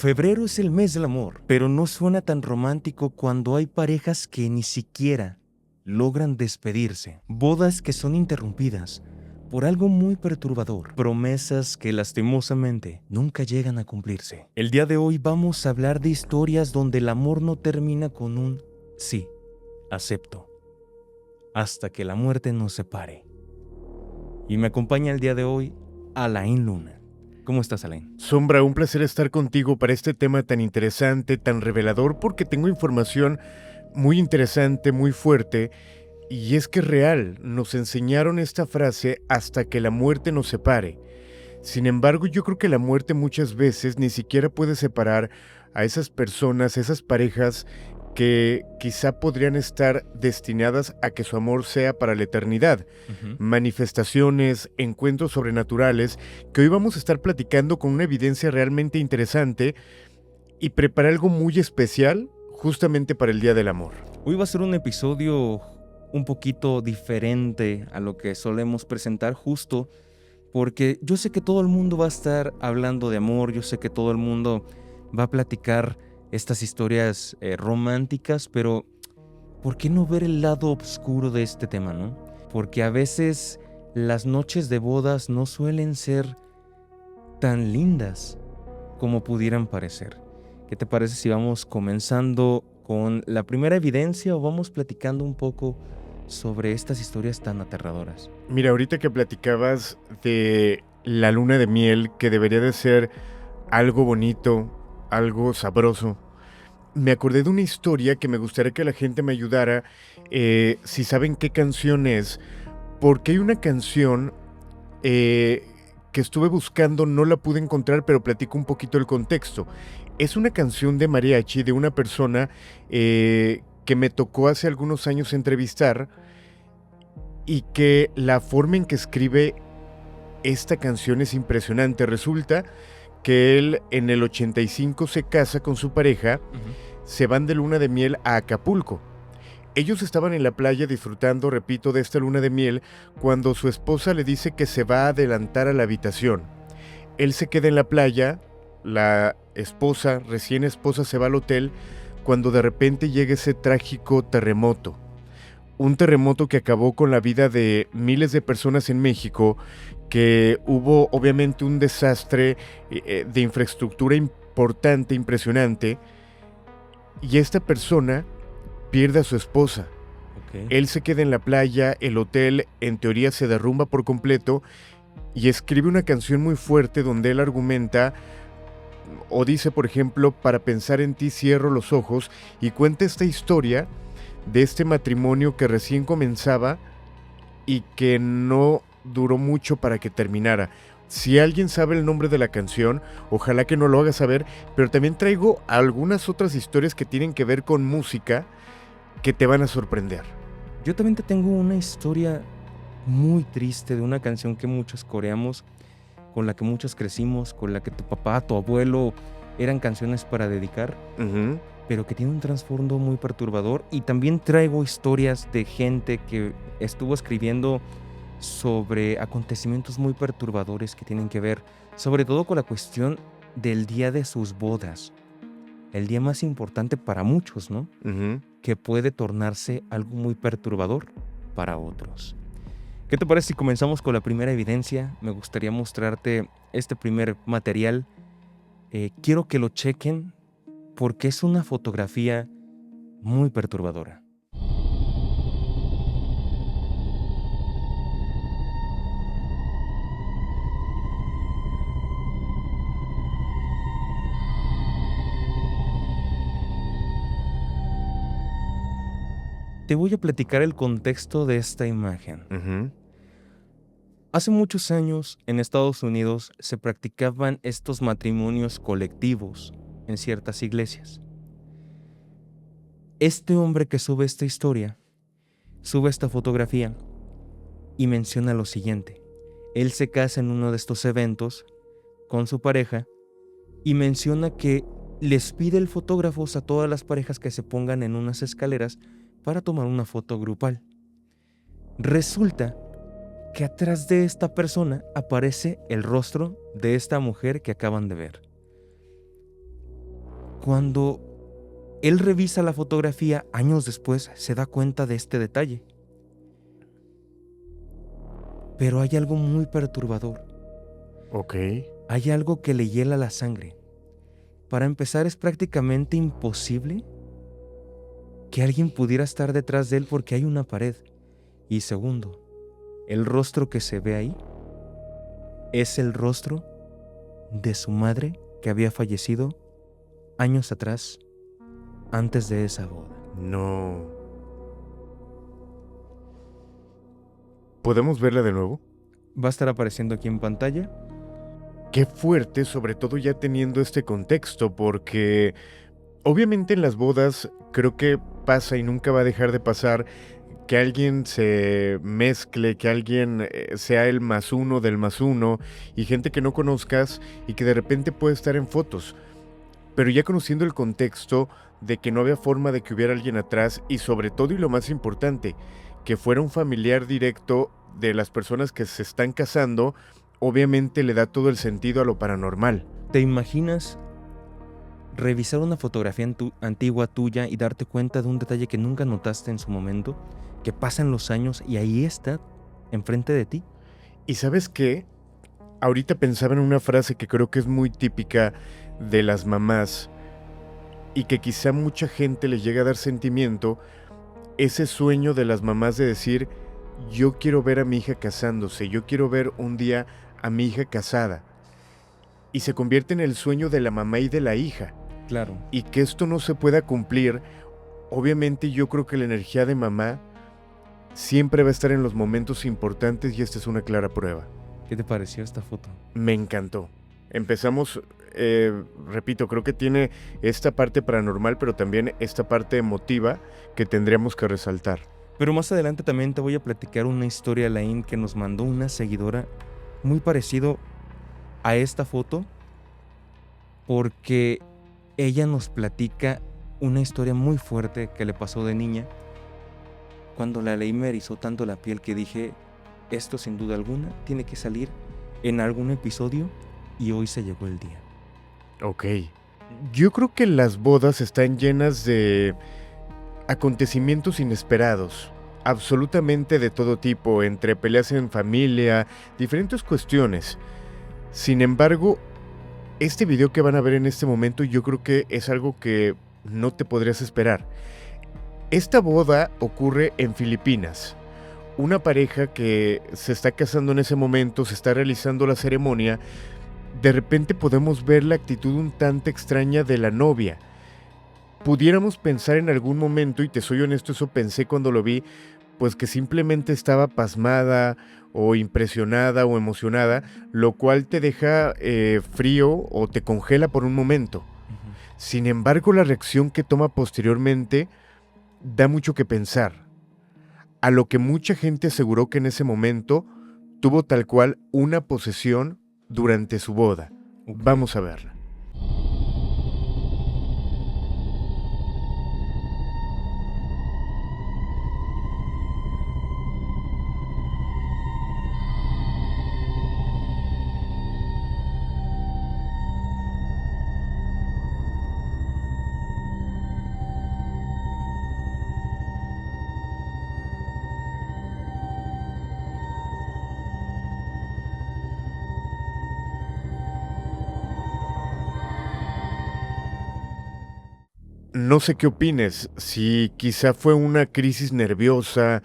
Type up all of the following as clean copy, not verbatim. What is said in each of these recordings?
Febrero es el mes del amor, pero no suena tan romántico cuando hay parejas que ni siquiera logran despedirse. Bodas que son interrumpidas por algo muy perturbador. Promesas que lastimosamente nunca llegan a cumplirse. El día de hoy vamos a hablar de historias donde el amor no termina con un sí, acepto, hasta que la muerte nos separe. Y me acompaña el día de hoy Alain Luna. ¿Cómo estás, Alain? Sombra, un placer estar contigo para este tema tan interesante, tan revelador, porque tengo información muy interesante, muy fuerte, y es que es real. Nos enseñaron esta frase hasta que la muerte nos separe. Sin embargo, yo creo que la muerte muchas veces ni siquiera puede separar a esas personas, esas parejas que quizá podrían estar destinadas a que su amor sea para la eternidad. Manifestaciones, encuentros sobrenaturales, que hoy vamos a estar platicando con una evidencia realmente interesante y preparé algo muy especial justamente para el Día del Amor. Hoy va a ser un episodio un poquito diferente a lo que solemos presentar, justo porque yo sé que todo el mundo va a estar hablando de amor, yo sé que todo el mundo va a platicar estas historias románticas, pero ¿por qué no ver el lado oscuro de este tema, no? Porque a veces las noches de bodas no suelen ser tan lindas como pudieran parecer. ¿Qué te parece si vamos comenzando con la primera evidencia o vamos platicando un poco sobre estas historias tan aterradoras? Mira, ahorita que platicabas de la luna de miel, que debería de ser algo bonito, algo sabroso, me acordé de una historia que me gustaría que la gente me ayudara, si saben qué canción es, porque hay una canción que estuve buscando, no la pude encontrar, pero platico un poquito el contexto. Es una canción de mariachi de una persona que me tocó hace algunos años entrevistar y que la forma en que escribe esta canción es impresionante. Resulta que él en el 85 se casa con su pareja, se van de luna de miel a Acapulco. Ellos estaban en la playa disfrutando, repito, de esta luna de miel, cuando su esposa le dice que se va a adelantar a la habitación. Él se queda en la playa, la esposa, recién esposa, se va al hotel, cuando de repente llega ese trágico terremoto. Un terremoto que acabó con la vida de miles de personas en México, que hubo obviamente un desastre de infraestructura importante, impresionante, y esta persona pierde a su esposa. Okay. Él se queda en la playa, el hotel en teoría se derrumba por completo y escribe una canción muy fuerte donde él argumenta o dice, por ejemplo, para pensar en ti cierro los ojos, y cuenta esta historia de este matrimonio que recién comenzaba y que no duró mucho para que terminara. Si alguien sabe el nombre de la canción, ojalá que no lo haga saber, pero también traigo algunas otras historias que tienen que ver con música que te van a sorprender. Yo también te tengo una historia muy triste de una canción que muchos coreamos, con la que muchos crecimos, con la que tu papá, tu abuelo eran canciones para dedicar, pero que tiene un trasfondo muy perturbador. Y también traigo historias de gente que estuvo escribiendo sobre acontecimientos muy perturbadores que tienen que ver, sobre todo con la cuestión del día de sus bodas. El día más importante para muchos, ¿no? Que puede tornarse algo muy perturbador para otros. ¿Qué te parece si comenzamos con la primera evidencia? Me gustaría mostrarte este primer material. Quiero que lo chequen porque es una fotografía muy perturbadora. Te voy a platicar el contexto de esta imagen. Hace muchos años en Estados Unidos se practicaban estos matrimonios colectivos en ciertas iglesias. Este hombre que sube esta historia, sube esta fotografía y menciona lo siguiente. Él se casa en uno de estos eventos con su pareja y menciona que les pide el fotógrafo a todas las parejas que se pongan en unas escaleras para tomar una foto grupal. Resulta que atrás de esta persona aparece el rostro de esta mujer que acaban de ver. cuando él revisa la fotografía, años después se da cuenta de este detalle. Pero hay algo muy perturbador. Ok. Hay algo que le hiela la sangre. Para empezar, es prácticamente imposible que alguien pudiera estar detrás de él porque hay una pared. Y segundo, el rostro que se ve ahí es el rostro de su madre que había fallecido años atrás, antes de esa boda. No. ¿Podemos verla de nuevo? Va a estar apareciendo aquí en pantalla. Qué fuerte, sobre todo ya teniendo este contexto, porque obviamente en las bodas creo que pasa y nunca va a dejar de pasar que alguien se mezcle, que alguien sea el más uno del más uno y gente que no conozcas y que de repente puede estar en fotos. Pero ya conociendo el contexto de que no había forma de que hubiera alguien atrás y sobre todo y lo más importante, que fuera un familiar directo de las personas que se están casando, obviamente le da todo el sentido a lo paranormal. ¿Te imaginas revisar una fotografía antigua tuya y darte cuenta de un detalle que nunca notaste en su momento, que pasan los años y ahí está, enfrente de ti? ¿Y sabes qué? Ahorita pensaba en una frase que creo que es muy típica de las mamás y que quizá mucha gente les llega a dar sentimiento, ese sueño de las mamás de decir, yo quiero ver a mi hija casándose, yo quiero ver un día a mi hija casada. Y se convierte en el sueño de la mamá y de la hija. Claro. Y que esto no se pueda cumplir, obviamente yo creo que la energía de mamá siempre va a estar en los momentos importantes y esta es una clara prueba. ¿Qué te pareció esta foto? Me encantó. Empezamos, repito, creo que tiene esta parte paranormal, pero también esta parte emotiva que tendríamos que resaltar. Pero más adelante también te voy a platicar una historia, Lain, que nos mandó una seguidora muy parecido a esta foto, porque ella nos platica una historia muy fuerte que le pasó de niña. Cuando la leí me erizó tanto la piel que dije, esto sin duda alguna tiene que salir en algún episodio y hoy se llegó el día. Ok. Yo creo que las bodas están llenas de acontecimientos inesperados, absolutamente de todo tipo, entre peleas en familia, diferentes cuestiones. Sin embargo, este video que van a ver en este momento yo creo que es algo que no te podrías esperar. Esta boda ocurre en Filipinas. Una pareja que se está casando en ese momento, se está realizando la ceremonia. De repente podemos ver la actitud un tanto extraña de la novia. Pudiéramos pensar en algún momento, y te soy honesto, eso pensé cuando lo vi, pues que simplemente estaba pasmada o impresionada o emocionada, lo cual te deja frío o te congela por un momento. Sin embargo, la reacción que toma posteriormente da mucho que pensar. A lo que mucha gente aseguró que en ese momento tuvo tal cual una posesión durante su boda. Okay. Vamos a verla. No sé qué opines, si quizá fue una crisis nerviosa.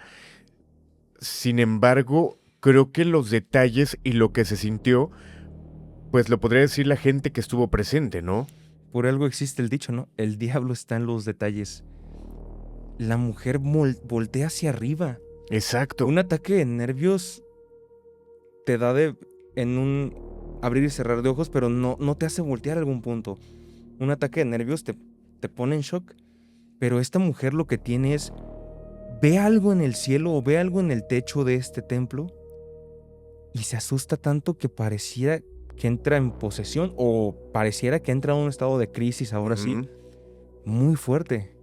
Sin embargo, creo que los detalles y lo que se sintió, pues lo podría decir la gente que estuvo presente, ¿no? Por algo existe el dicho, ¿no? El diablo está en los detalles. La mujer voltea hacia arriba. Exacto. Un ataque de nervios te da en un abrir y cerrar de ojos, pero no te hace voltear a algún punto. Un ataque de nervios te pone en shock. Pero esta mujer lo que tiene es, ve algo en el cielo o ve algo en el techo de este templo y se asusta tanto que pareciera que entra en posesión o pareciera que entra en un estado de crisis, ahora sí, muy fuerte.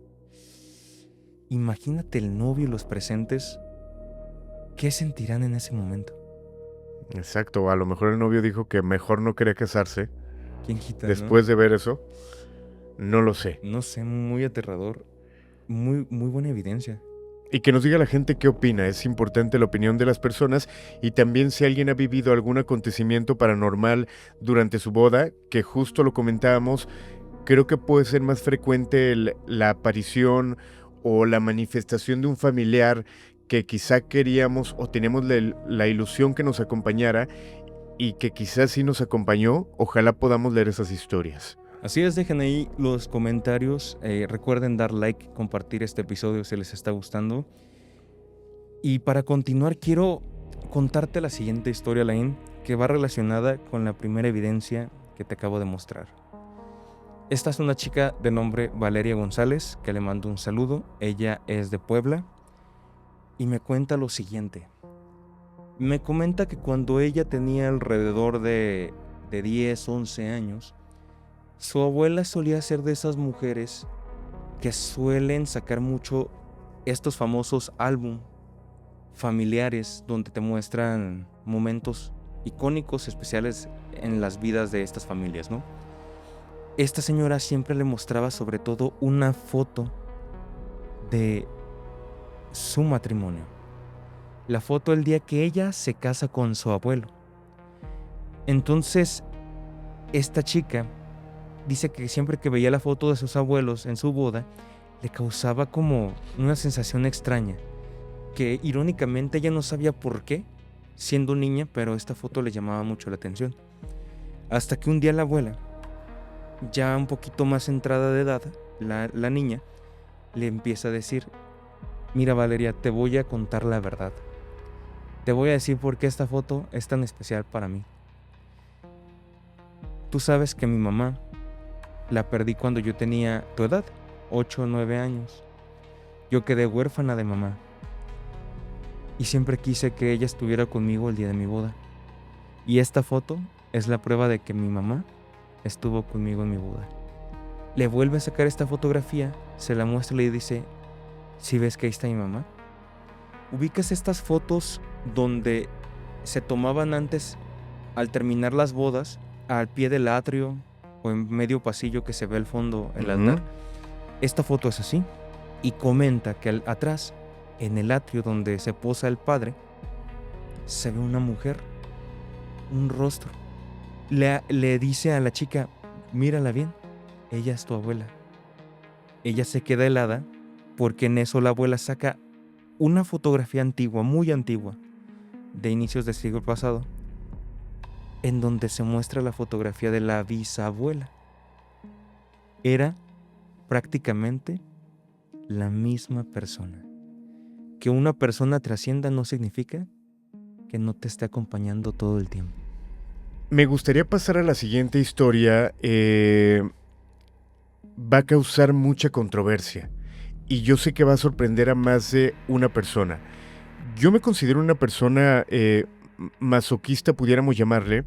Imagínate el novio y los presentes, ¿qué sentirán en ese momento? Exacto, a lo mejor el novio dijo que mejor no quería casarse ¿Quién quita, después de ver eso. No lo sé. No sé, muy aterrador. Muy, muy buena evidencia. Y que nos diga la gente qué opina. Es importante la opinión de las personas y también si alguien ha vivido algún acontecimiento paranormal durante su boda, que justo lo comentábamos, creo que puede ser más frecuente la aparición o la manifestación de un familiar que quizá queríamos o teníamos la ilusión que nos acompañara y que quizás sí nos acompañó. Ojalá podamos leer esas historias. Así es, dejen ahí los comentarios. Recuerden dar like, compartir este episodio si les está gustando. Y para continuar, quiero contarte la siguiente historia, Lain, que va relacionada con la primera evidencia que te acabo de mostrar. Esta es una chica de nombre Valeria González, que le mando un saludo. Ella es de Puebla y me cuenta lo siguiente. Me comenta que cuando ella tenía alrededor de 10, 11 años, su abuela solía ser de esas mujeres que suelen sacar mucho estos famosos álbum familiares donde te muestran momentos icónicos, especiales en las vidas de estas familias, ¿no? Esta señora siempre le mostraba sobre todo una foto de su matrimonio. La foto el día que ella se casa con su abuelo. Entonces, esta chica dice que siempre que veía la foto de sus abuelos en su boda, le causaba como una sensación extraña, que irónicamente ella no sabía por qué, siendo niña, pero esta foto le llamaba mucho la atención. Hasta que un día la abuela, ya un poquito más entrada de edad, la niña, le empieza a decir: mira, Valeria, te voy a contar la verdad. Te voy a decir por qué esta foto es tan especial para mí. Tú sabes que mi mamá la perdí cuando yo tenía tu edad, 8 o 9 años. Yo quedé huérfana de mamá. Y siempre quise que ella estuviera conmigo el día de mi boda. Y esta foto es la prueba de que mi mamá estuvo conmigo en mi boda. Le vuelve a sacar esta fotografía, se la muestra y le dice: ¿sí ves que ahí está mi mamá? ¿Ubicas estas fotos donde se tomaban antes al terminar las bodas, al pie del atrio o en medio pasillo que se ve al fondo el altar? Esta foto es así. Y comenta que atrás, en el atrio donde se posa el padre, se ve una mujer, un rostro. Le dice a la chica: mírala bien, ella es tu abuela. Ella se queda helada porque en eso la abuela saca una fotografía antigua, muy antigua, de inicios del siglo pasado, en donde se muestra la fotografía de la bisabuela. Era prácticamente la misma persona. Que una persona trascienda no significa que no te esté acompañando todo el tiempo. Me gustaría pasar a la siguiente historia. Va a causar mucha controversia y yo sé que va a sorprender a más de una persona. Yo me considero una persona masoquista, pudiéramos llamarle,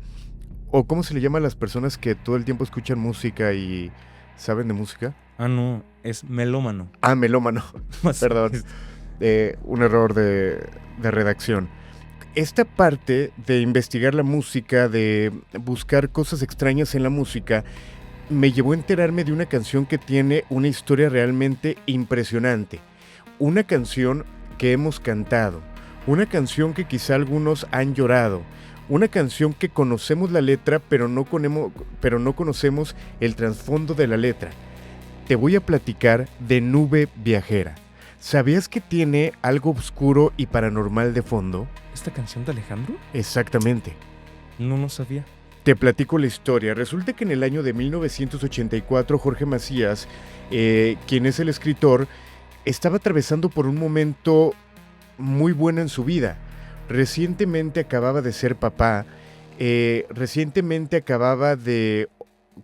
o cómo se le llama a las personas que todo el tiempo escuchan música y saben de música. Ah, no, es melómano. Ah, melómano. Perdón. Un error de redacción. Esta parte de investigar la música, de buscar cosas extrañas en la música, me llevó a enterarme de una canción que tiene una historia realmente impresionante. Una canción que hemos cantado, una canción que quizá algunos han llorado, una canción que conocemos la letra pero no conocemos el trasfondo de la letra. Te voy a platicar de Nube Viajera. ¿Sabías que tiene algo oscuro y paranormal de fondo? ¿Esta canción de Alejandro? Exactamente. No sabía. Te platico la historia. Resulta que en el año de 1984 Jorge Macías, quien es el escritor, estaba atravesando por un momento muy bueno en su vida. Recientemente acababa de ser papá, recientemente acababa de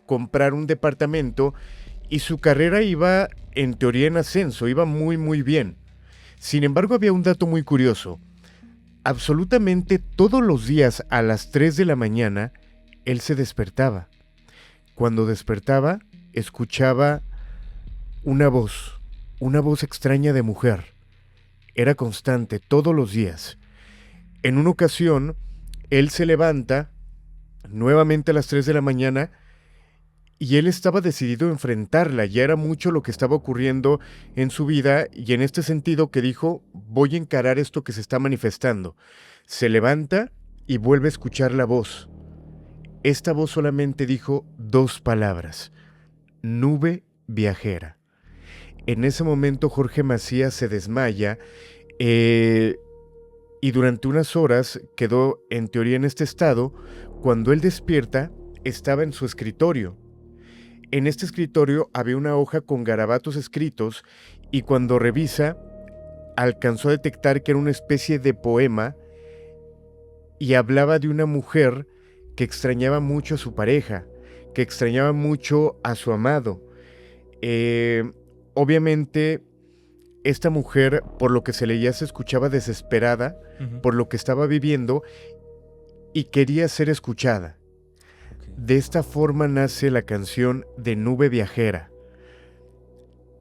comprar un departamento y su carrera iba en teoría en ascenso, iba muy muy bien. Sin embargo, había un dato muy curioso. Absolutamente todos los días a las 3 de la mañana, él se despertaba. Cuando despertaba, escuchaba una voz extraña de mujer. Era constante, todos los días. En una ocasión, él se levanta, nuevamente a las 3 de la mañana, Y él estaba decidido a enfrentarla, ya era mucho lo que estaba ocurriendo en su vida y en este sentido que dijo, voy a encarar esto que se está manifestando. Se levanta y vuelve a escuchar la voz. Esta voz solamente dijo 2 palabras, nube viajera. En ese momento Jorge Macías se desmaya y durante unas horas quedó en teoría en este estado. Cuando él despierta, estaba en su escritorio. En este escritorio había una hoja con garabatos escritos y cuando revisa, alcanzó a detectar que era una especie de poema y hablaba de una mujer que extrañaba mucho a su pareja, que extrañaba mucho a su amado. Obviamente, esta mujer, por lo que se leía, se escuchaba desesperada por lo que estaba viviendo y quería ser escuchada. De esta forma nace la canción de Nube Viajera.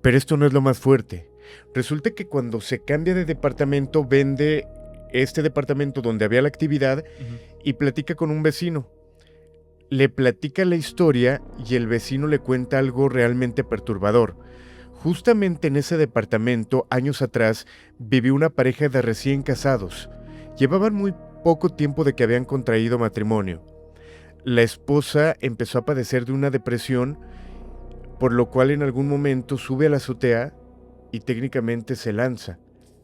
Pero esto no es lo más fuerte. Resulta que cuando se cambia de departamento, vende este departamento donde había la actividad y platica con un vecino. Le platica la historia y el vecino le cuenta algo realmente perturbador. Justamente en ese departamento, años atrás, vivió una pareja de recién casados. Llevaban muy poco tiempo de que habían contraído matrimonio. La esposa empezó a padecer de una depresión, por lo cual en algún momento sube a la azotea y técnicamente se lanza,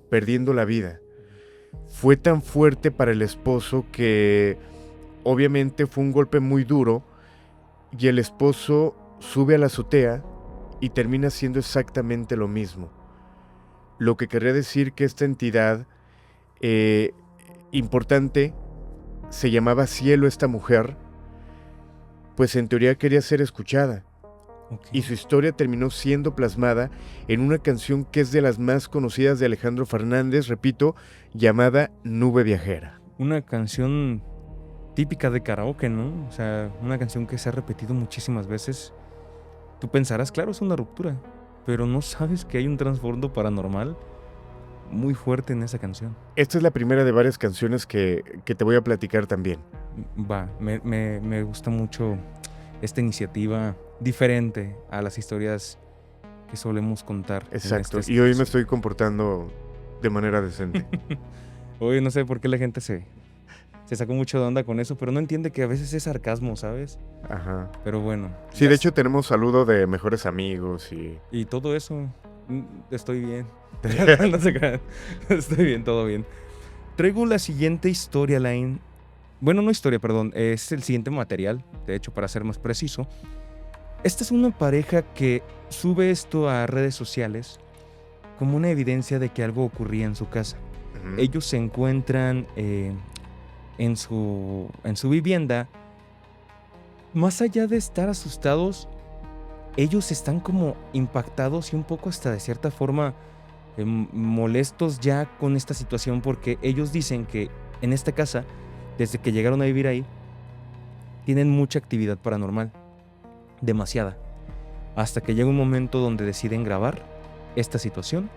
perdiendo la vida. Fue tan fuerte para el esposo que obviamente fue un golpe muy duro y el esposo sube a la azotea y termina siendo exactamente lo mismo. Lo que querría decir que esta entidad importante se llamaba Cielo esta mujer, pues en teoría quería ser escuchada. Y su historia terminó siendo plasmada en una canción que es de las más conocidas de Alejandro Fernández, repito, llamada Nube Viajera. Una canción típica de karaoke, ¿no? O sea, una canción que se ha repetido muchísimas veces. Tú pensarás, claro, es una ruptura, pero no sabes que hay un trasfondo paranormal muy fuerte en esa canción. Esta es la primera de varias canciones que te voy a platicar también. Va, me gusta mucho esta iniciativa diferente a las historias que solemos contar. Exacto, y hoy me estoy comportando de manera decente. Hoy no sé por qué la gente se sacó mucho de onda con eso, pero no entiende que a veces es sarcasmo, ¿sabes? Ajá. Pero bueno. Sí, de hecho tenemos saludo de mejores amigos y todo eso. Estoy bien. No se crean. Estoy bien, todo bien. Traigo la siguiente historia, Line. Bueno, no historia, perdón. Es el siguiente material, de hecho, para ser más preciso. Esta es una pareja que sube esto a redes sociales como una evidencia de que algo ocurría en su casa. Ellos se encuentran en su vivienda. Más allá de estar asustados, ellos están como impactados y un poco hasta de cierta forma molestos ya con esta situación, porque ellos dicen que en esta casa, desde que llegaron a vivir ahí, tienen mucha actividad paranormal, demasiada, hasta que llega un momento donde deciden grabar esta situación.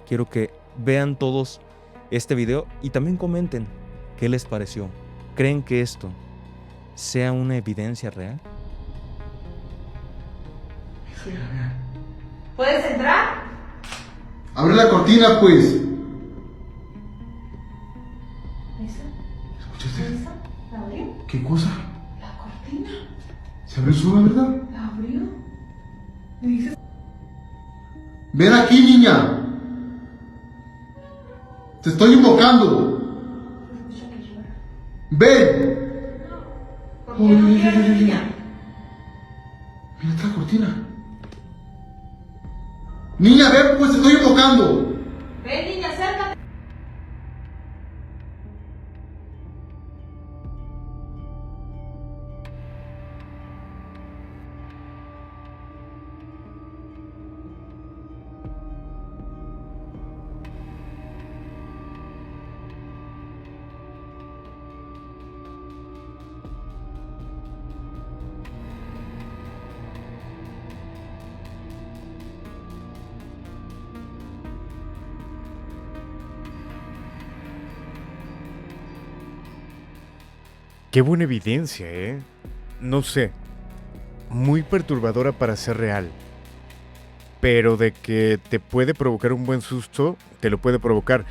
Quiero que vean todos este video y también comenten qué les pareció. ¿Creen que esto sea una evidencia real? ¿Puedes entrar? Abre la cortina, pues. ¿Esa? ¿Escuchaste? ¿Esa? ¿La abrió? ¿Qué cosa? La cortina. Se abrió sola, ¿verdad? ¿La abrió? ¿Me dices? Ven aquí, niña. Te estoy invocando. Escucha que llora. Ven. ¿Por qué no quieres, niña? Mira esta cortina. Niña, ven, pues te estoy invocando. Ven, niña, acércate. Qué buena evidencia, ¿eh? No sé. muy perturbadora para ser real. Pero de que te puede provocar un buen susto, te lo puede provocar.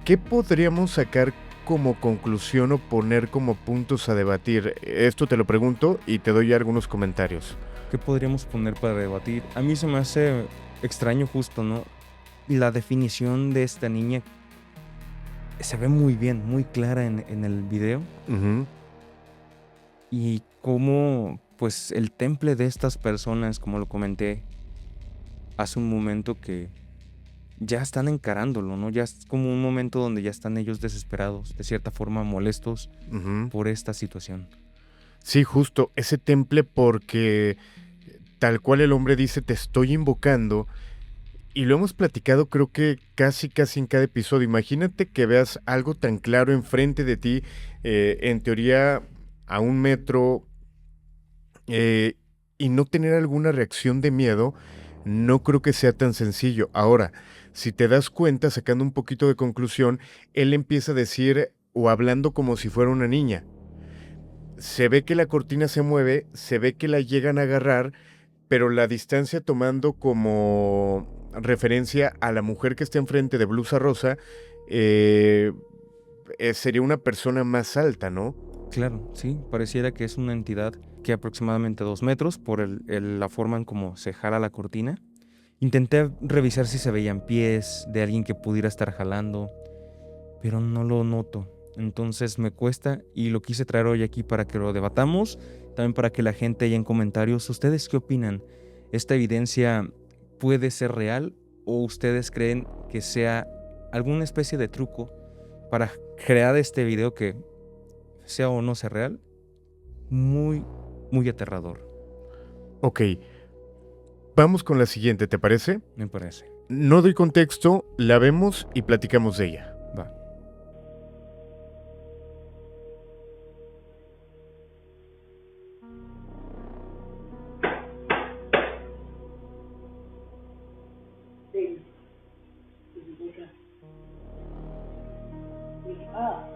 ¿Qué podríamos sacar como conclusión o poner como puntos a debatir? Esto te lo pregunto y te doy algunos comentarios. ¿Qué podríamos poner para debatir? A mí se me hace extraño justo, ¿no? La definición de esta niña se ve muy bien, muy clara en el video. Ujú. Y cómo, pues, el temple de estas personas, como lo comenté hace un momento, que ya están encarándolo, ¿no? Ya es como un momento donde ya están ellos desesperados, de cierta forma molestos Ujú. por esta situación. Sí, justo, ese temple porque tal cual el hombre dice, te estoy invocando, y lo hemos platicado creo que casi en cada episodio. Imagínate que veas algo tan claro enfrente de ti, en teoría a 1 metro, eh, y no tener alguna reacción de miedo, no creo que sea tan sencillo. Ahora, si te das cuenta, sacando un poquito de conclusión, él empieza a decir o hablando como si fuera una niña. Se ve que la cortina se mueve, se ve que la llegan a agarrar, pero la distancia tomando como referencia a la mujer que está enfrente de blusa rosa, eh, sería una persona más alta, ¿no? Claro, sí, pareciera que es una entidad que aproximadamente 2 metros por la forma en cómo se jala la cortina. Intenté revisar si se veían pies de alguien que pudiera estar jalando, pero no lo noto. Entonces me cuesta y lo quise traer hoy aquí para que lo debatamos, también para que la gente haya en comentarios, ¿ustedes qué opinan? ¿Esta evidencia puede ser real o ustedes creen que sea alguna especie de truco para crear este video que sea o no sea real? Muy, muy aterrador, Ok, vamos con la siguiente, ¿te parece? me parece. No doy contexto, la vemos y platicamos de ella. Va. Baby, wake up. Wake up.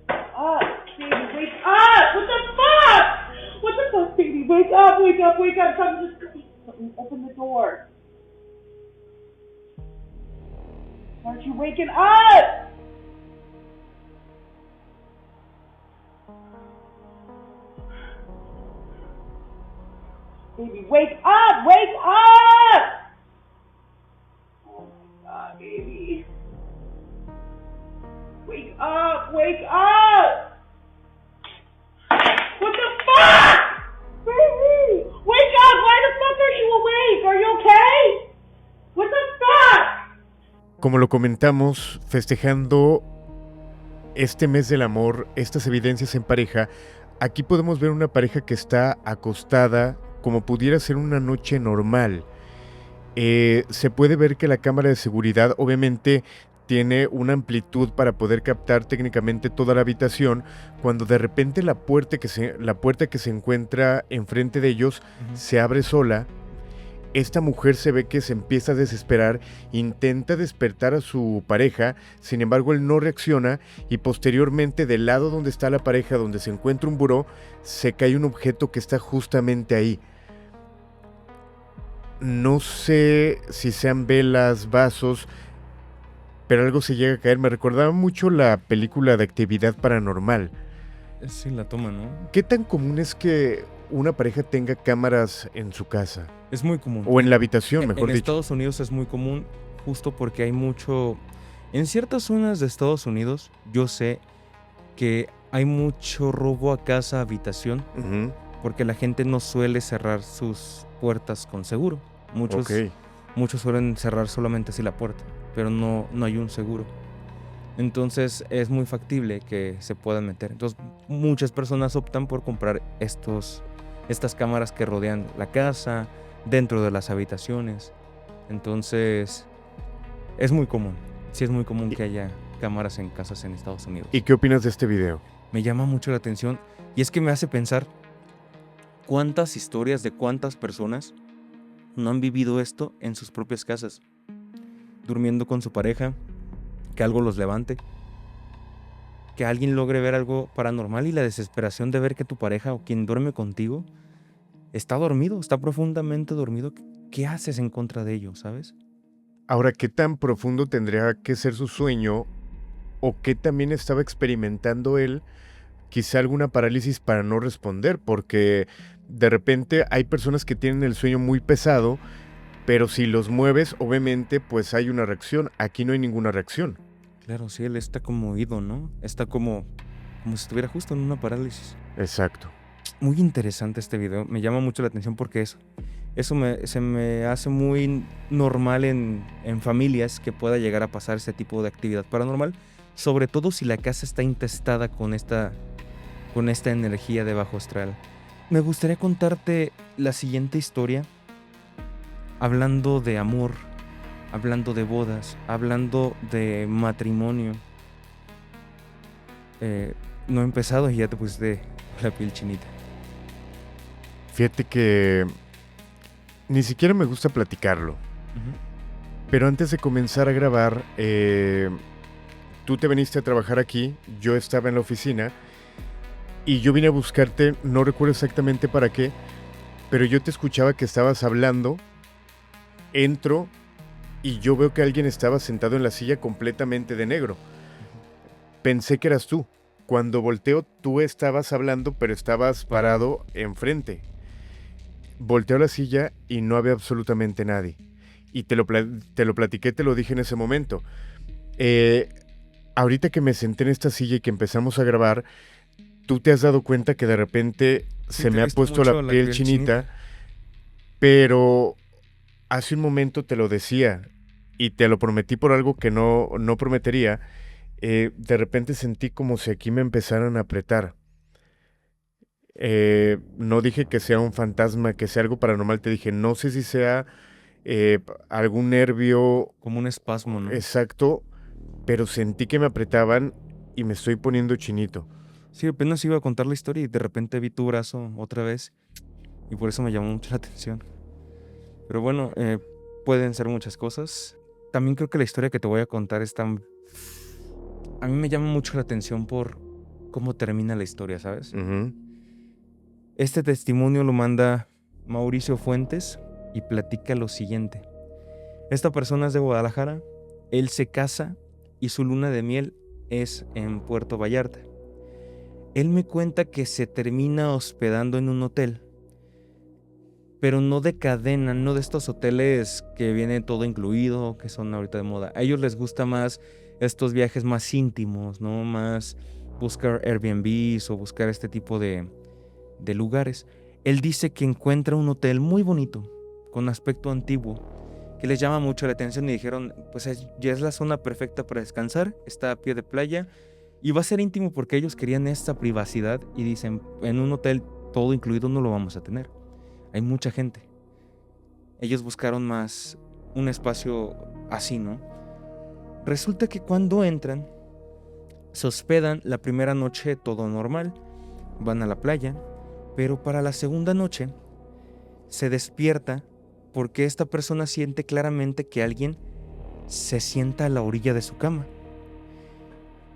Wake up. Baby, wake up! What the fuck? What the fuck, baby? Wake up, wake up, wake up. Something, open the door. Aren't you waking up? Baby, wake up! Wake up! Oh my god, baby. Wake up! Wake up! What the fuck? Baby! Wake up! Why the fuck are you awake? Are you okay? What the fuck? Como lo comentamos, festejando este mes del amor, estas evidencias en pareja, aquí podemos ver una pareja que está acostada como pudiera ser una noche normal. Se puede ver que la cámara de seguridad obviamente tiene una amplitud para poder captar técnicamente toda la habitación, cuando de repente la puerta que se encuentra enfrente de ellos se abre sola. Esta mujer se ve que se empieza a desesperar, intenta despertar a su pareja, sin embargo él no reacciona y posteriormente del lado donde está la pareja, donde se encuentra un buró, se cae un objeto que está justamente ahí. No sé si sean velas, vasos, pero algo se llega a caer. Me recordaba mucho la película de Actividad Paranormal. Sí, la toma, ¿no? ¿Qué tan común es que una pareja tenga cámaras en su casa? Es muy común. O en la habitación, mejor En dicho. Estados Unidos es muy común justo porque hay mucho... En ciertas zonas de Estados Unidos yo sé que hay mucho robo a casa, habitación, Ujú. porque la gente no suele cerrar sus puertas con seguro. Muchos Ok. suelen cerrar solamente así la puerta, pero no hay un seguro. Entonces es muy factible que se puedan meter. Entonces muchas personas optan por comprar estas cámaras que rodean la casa, dentro de las habitaciones. Entonces es muy común. Sí es muy común que haya cámaras en casas en Estados Unidos. ¿Y qué opinas de este video? Me llama mucho la atención y es que me hace pensar cuántas historias de cuántas personas no han vivido esto en sus propias casas, durmiendo con su pareja, que algo los levante que alguien logre ver algo paranormal y la desesperación de ver que tu pareja o quien duerme contigo está dormido, está profundamente dormido. ¿Qué haces en contra de ello, sabes? Ahora, ¿qué tan profundo tendría que ser su sueño o qué también estaba experimentando él? Quizá alguna parálisis para no responder, porque de repente hay personas que tienen el sueño muy pesado, pero si los mueves, obviamente, pues hay una reacción. Aquí no hay ninguna reacción. Claro, sí, él está como ido, ¿no? Está como si estuviera justo en una parálisis. Exacto. Muy interesante este video, me llama mucho la atención porque se me hace muy normal en familias que pueda llegar a pasar este tipo de actividad paranormal, sobre todo si la casa está intestada con esta energía de bajo astral. Me gustaría contarte la siguiente historia, hablando de amor, hablando de bodas, hablando de matrimonio. No he empezado y ya te pusiste la piel chinita. Fíjate que ni siquiera me gusta platicarlo. Pero antes de comenzar a grabar, tú te viniste a trabajar aquí, yo estaba en la oficina y yo vine a buscarte, no recuerdo exactamente para qué, pero yo te escuchaba que estabas hablando, entro y yo veo que alguien estaba sentado en la silla completamente de negro. Pensé que eras tú. Cuando volteo, tú estabas hablando, pero estabas parado enfrente. Volteo a la silla y no había absolutamente nadie. Y te lo platiqué, te lo dije en ese momento. Ahorita que me senté en esta silla y que empezamos a grabar, tú te has dado cuenta que de repente se me ha puesto la piel chinita, pero hace un momento te lo decía y te lo prometí por algo que no prometería. De repente sentí como si aquí me empezaran a apretar. No dije que sea un fantasma, que sea algo paranormal, te dije, no sé si sea algún nervio. Como un espasmo, ¿no? Exacto, pero sentí que me apretaban y me estoy poniendo chinito. Sí, apenas iba a contar la historia y de repente vi tu brazo otra vez y por eso me llamó mucho la atención. Pero bueno, pueden ser muchas cosas. También creo que la historia que te voy a contar a mí me llama mucho la atención por cómo termina la historia, ¿sabes? Uh-huh. Este testimonio lo manda Mauricio Fuentes y platica lo siguiente. Esta persona es de Guadalajara, él se casa y su luna de miel es en Puerto Vallarta. Él me cuenta que se termina hospedando en un hotel, pero no de cadena, no de estos hoteles que viene todo incluido, que son ahorita de moda. A ellos les gusta más estos viajes más íntimos, ¿no? Más buscar Airbnbs o buscar este tipo de lugares. Él dice que encuentra un hotel muy bonito, con aspecto antiguo, que les llama mucho la atención y dijeron, pues ya es la zona perfecta para descansar, está a pie de playa y va a ser íntimo porque ellos querían esta privacidad y dicen, en un hotel todo incluido no lo vamos a tener. Hay mucha gente. Ellos buscaron más un espacio así, ¿no? Resulta que cuando entran, se hospedan la primera noche todo normal, van a la playa, pero para la segunda noche se despierta porque esta persona siente claramente que alguien se sienta a la orilla de su cama.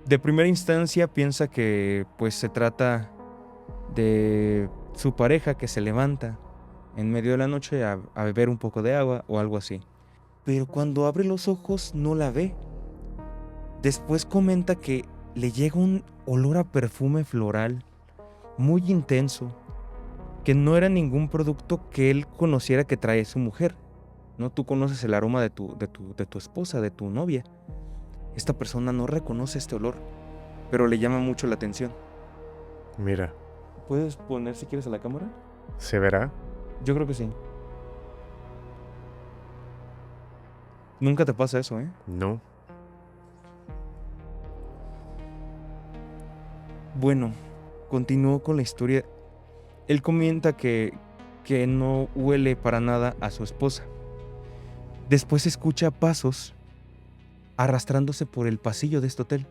De primera instancia piensa que pues se trata de su pareja que se levanta en medio de la noche a beber un poco de agua o algo así. Pero cuando abre los ojos no la ve. Después comenta que le llega un olor a perfume floral muy intenso, que no era ningún producto que él conociera que trae su mujer, ¿no? Tú conoces el aroma de tu esposa, de tu novia. Esta persona no reconoce este olor, pero le llama mucho la atención. Mira. ¿Puedes poner si quieres a la cámara? ¿Se verá? Yo creo que sí. Nunca te pasa eso, ¿eh? No. Bueno, continúo con la historia. Él comenta que no huele para nada a su esposa. Después escucha pasos arrastrándose por el pasillo de este hotel.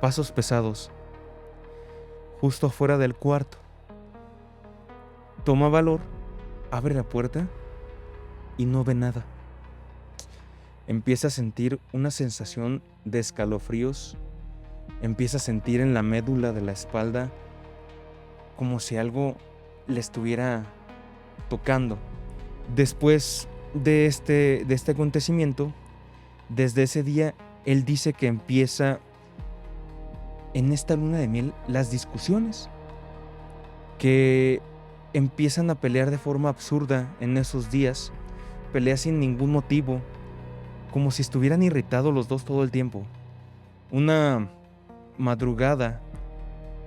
Pasos pesados. Justo afuera del cuarto. Toma valor, abre la puerta y no ve nada. empieza a sentir una sensación de escalofríos, empieza a sentir en la médula de la espalda como si algo le estuviera tocando. Después de este acontecimiento, desde ese día, él dice que empieza en esta luna de miel las discusiones, que empiezan a pelear de forma absurda en esos días, peleas sin ningún motivo, como si estuvieran irritados los dos todo el tiempo. Una madrugada,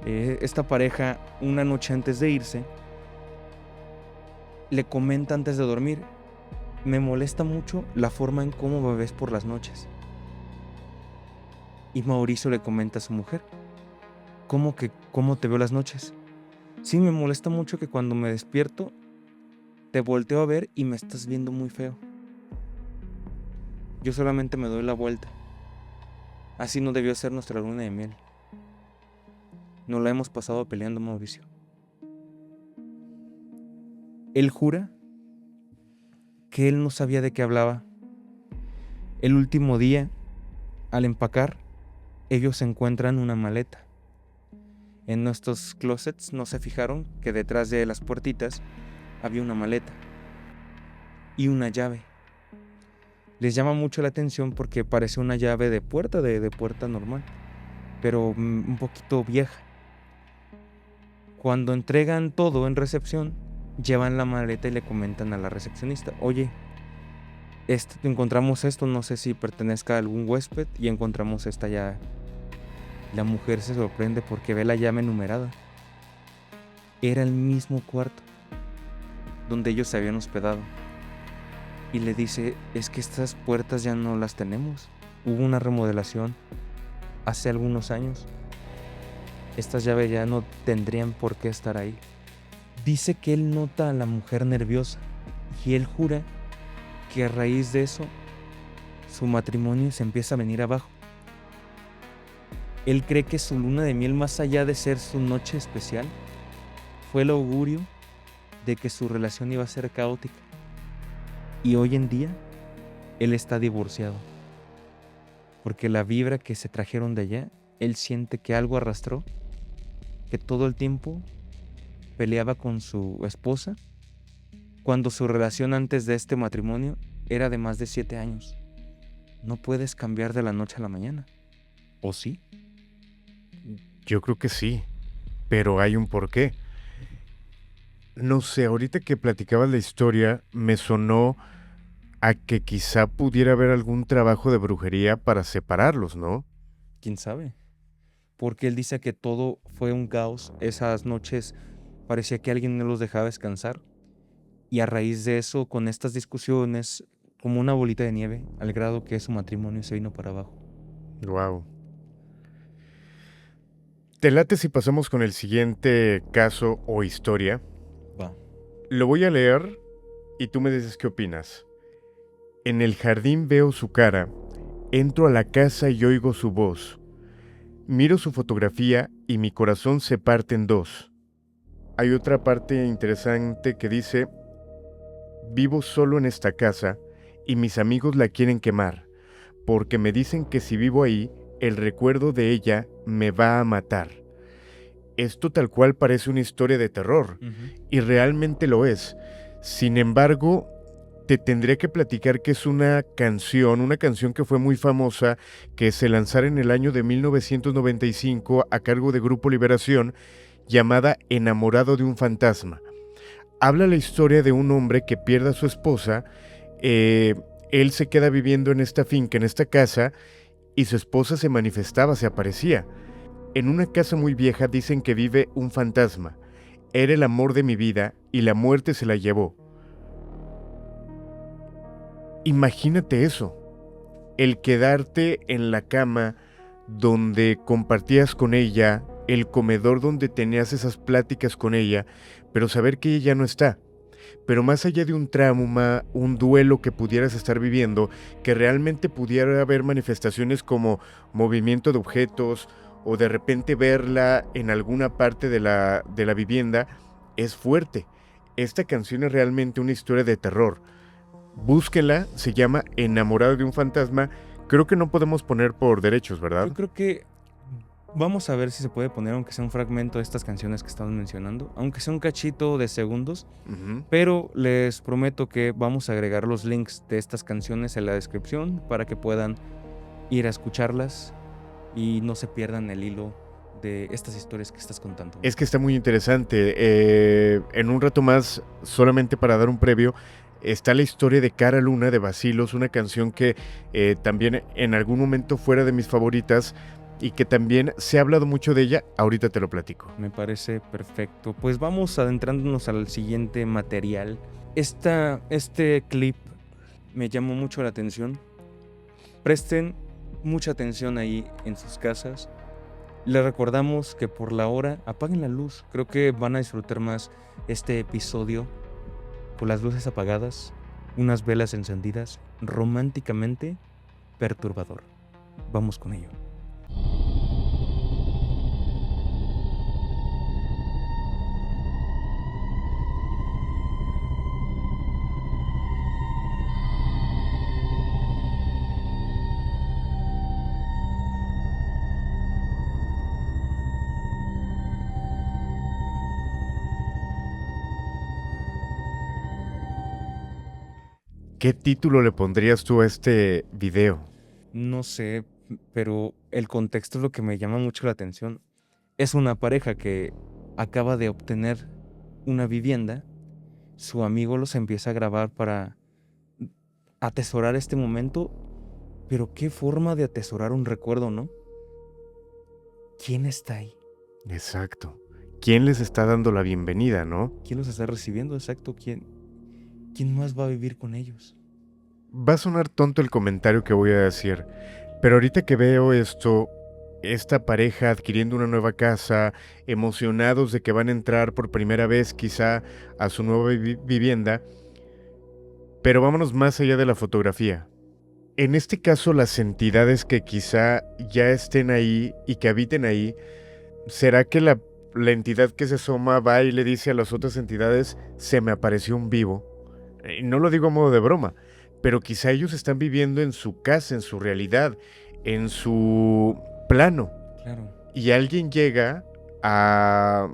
esta pareja, una noche antes de irse, le comenta antes de dormir: me molesta mucho la forma en cómo me ves por las noches. Y Mauricio le comenta a su mujer: ¿cómo te veo las noches? Sí, me molesta mucho que cuando me despierto te volteo a ver y me estás viendo muy feo. Yo solamente me doy la vuelta. Así no debió ser nuestra luna de miel. Nos la hemos pasado peleando, Mauricio. Él jura que él no sabía de qué hablaba. El último día, al empacar, ellos encuentran una maleta. En nuestros closets no se fijaron que detrás de las puertitas había una maleta y una llave. Les llama mucho la atención porque parece una llave de puerta, de puerta normal, pero un poquito vieja. Cuando entregan todo en recepción, llevan la maleta y le comentan a la recepcionista: oye, encontramos esto, no sé si pertenezca a algún huésped, y encontramos esta llave. La mujer se sorprende porque ve la llave numerada. Era el mismo cuarto donde ellos se habían hospedado. Y le dice: es que estas puertas ya no las tenemos. Hubo una remodelación hace algunos años. Estas llaves ya no tendrían por qué estar ahí. Dice que él nota a la mujer nerviosa y él jura que a raíz de eso su matrimonio se empieza a venir abajo. Él cree que su luna de miel, más allá de ser su noche especial, fue el augurio de que su relación iba a ser caótica. Y hoy en día, él está divorciado. Porque la vibra que se trajeron de allá, él siente que algo arrastró, que todo el tiempo peleaba con su esposa, cuando su relación antes de este matrimonio era de más de 7 años. No puedes cambiar de la noche a la mañana. ¿O sí? Yo creo que sí, pero hay un porqué. No sé, ahorita que platicabas la historia, me sonó a que quizá pudiera haber algún trabajo de brujería para separarlos, ¿no? ¿Quién sabe? Porque él dice que todo fue un caos. Esas noches parecía que alguien no los dejaba descansar. Y a raíz de eso, con estas discusiones, como una bolita de nieve, al grado que su matrimonio se vino para abajo. Wow. ¿Te late si pasamos con el siguiente caso o historia? Va. Lo voy a leer y tú me dices qué opinas. En el jardín veo su cara, entro a la casa y oigo su voz. Miro su fotografía y mi corazón se parte en dos. Hay otra parte interesante que dice: vivo solo en esta casa y mis amigos la quieren quemar, porque me dicen que si vivo ahí, el recuerdo de ella me va a matar. Esto tal cual parece una historia de terror, y realmente lo es. Sin embargo, te tendría que platicar que es una canción que fue muy famosa, que se lanzara en el año de 1995 a cargo de Grupo Liberación, llamada Enamorado de un fantasma. Habla la historia de un hombre que pierde a su esposa. Él se queda viviendo en esta finca, en esta casa, y su esposa se manifestaba, se aparecía. En una casa muy vieja dicen que vive un fantasma. Era el amor de mi vida y la muerte se la llevó. Imagínate eso, el quedarte en la cama donde compartías con ella, el comedor donde tenías esas pláticas con ella, pero saber que ella no está. Pero más allá de un trauma, un duelo que pudieras estar viviendo, que realmente pudiera haber manifestaciones como movimiento de objetos o de repente verla en alguna parte de la vivienda, es fuerte. Esta canción es realmente una historia de terror. Búsquenla, se llama Enamorado de un fantasma. Creo que no podemos poner por derechos, ¿verdad? Yo creo que vamos a ver si se puede poner, aunque sea un fragmento de estas canciones que estamos mencionando, aunque sea un cachito de segundos, Ujú. pero les prometo que vamos a agregar los links de estas canciones en la descripción para que puedan ir a escucharlas y no se pierdan el hilo de estas historias que estás contando. Es que está muy interesante. En un rato más, solamente para dar un previo, está la historia de Cara Luna de Bacilos, una canción que también en algún momento fuera de mis favoritas y que también se ha hablado mucho de ella. Ahorita te lo platico. Me parece perfecto. Pues vamos adentrándonos al siguiente material. Este clip me llamó mucho la atención. Presten mucha atención ahí en sus casas. Les recordamos que por la hora apaguen la luz. Creo que van a disfrutar más este episodio con las luces apagadas, unas velas encendidas, románticamente perturbador. Vamos con ello. ¿Qué título le pondrías tú a este video? No sé, pero el contexto es lo que me llama mucho la atención. Es una pareja que acaba de obtener una vivienda. Su amigo los empieza a grabar para atesorar este momento. Pero qué forma de atesorar un recuerdo, ¿no? ¿Quién está ahí? Exacto. ¿Quién les está dando la bienvenida, no? ¿Quién los está recibiendo? Exacto, ¿quién más va a vivir con ellos? Va a sonar tonto el comentario que voy a decir, pero ahorita que veo esto, esta pareja adquiriendo una nueva casa, emocionados de que van a entrar por primera vez quizá a su nueva vivienda, pero vámonos más allá de la fotografía. En este caso, las entidades que quizá ya estén ahí y que habiten ahí, ¿será que la entidad que se asoma va y le dice a las otras entidades, se me apareció un vivo? No lo digo a modo de broma, pero quizá ellos están viviendo en su casa, en su realidad, en su plano. Claro, Y alguien llega a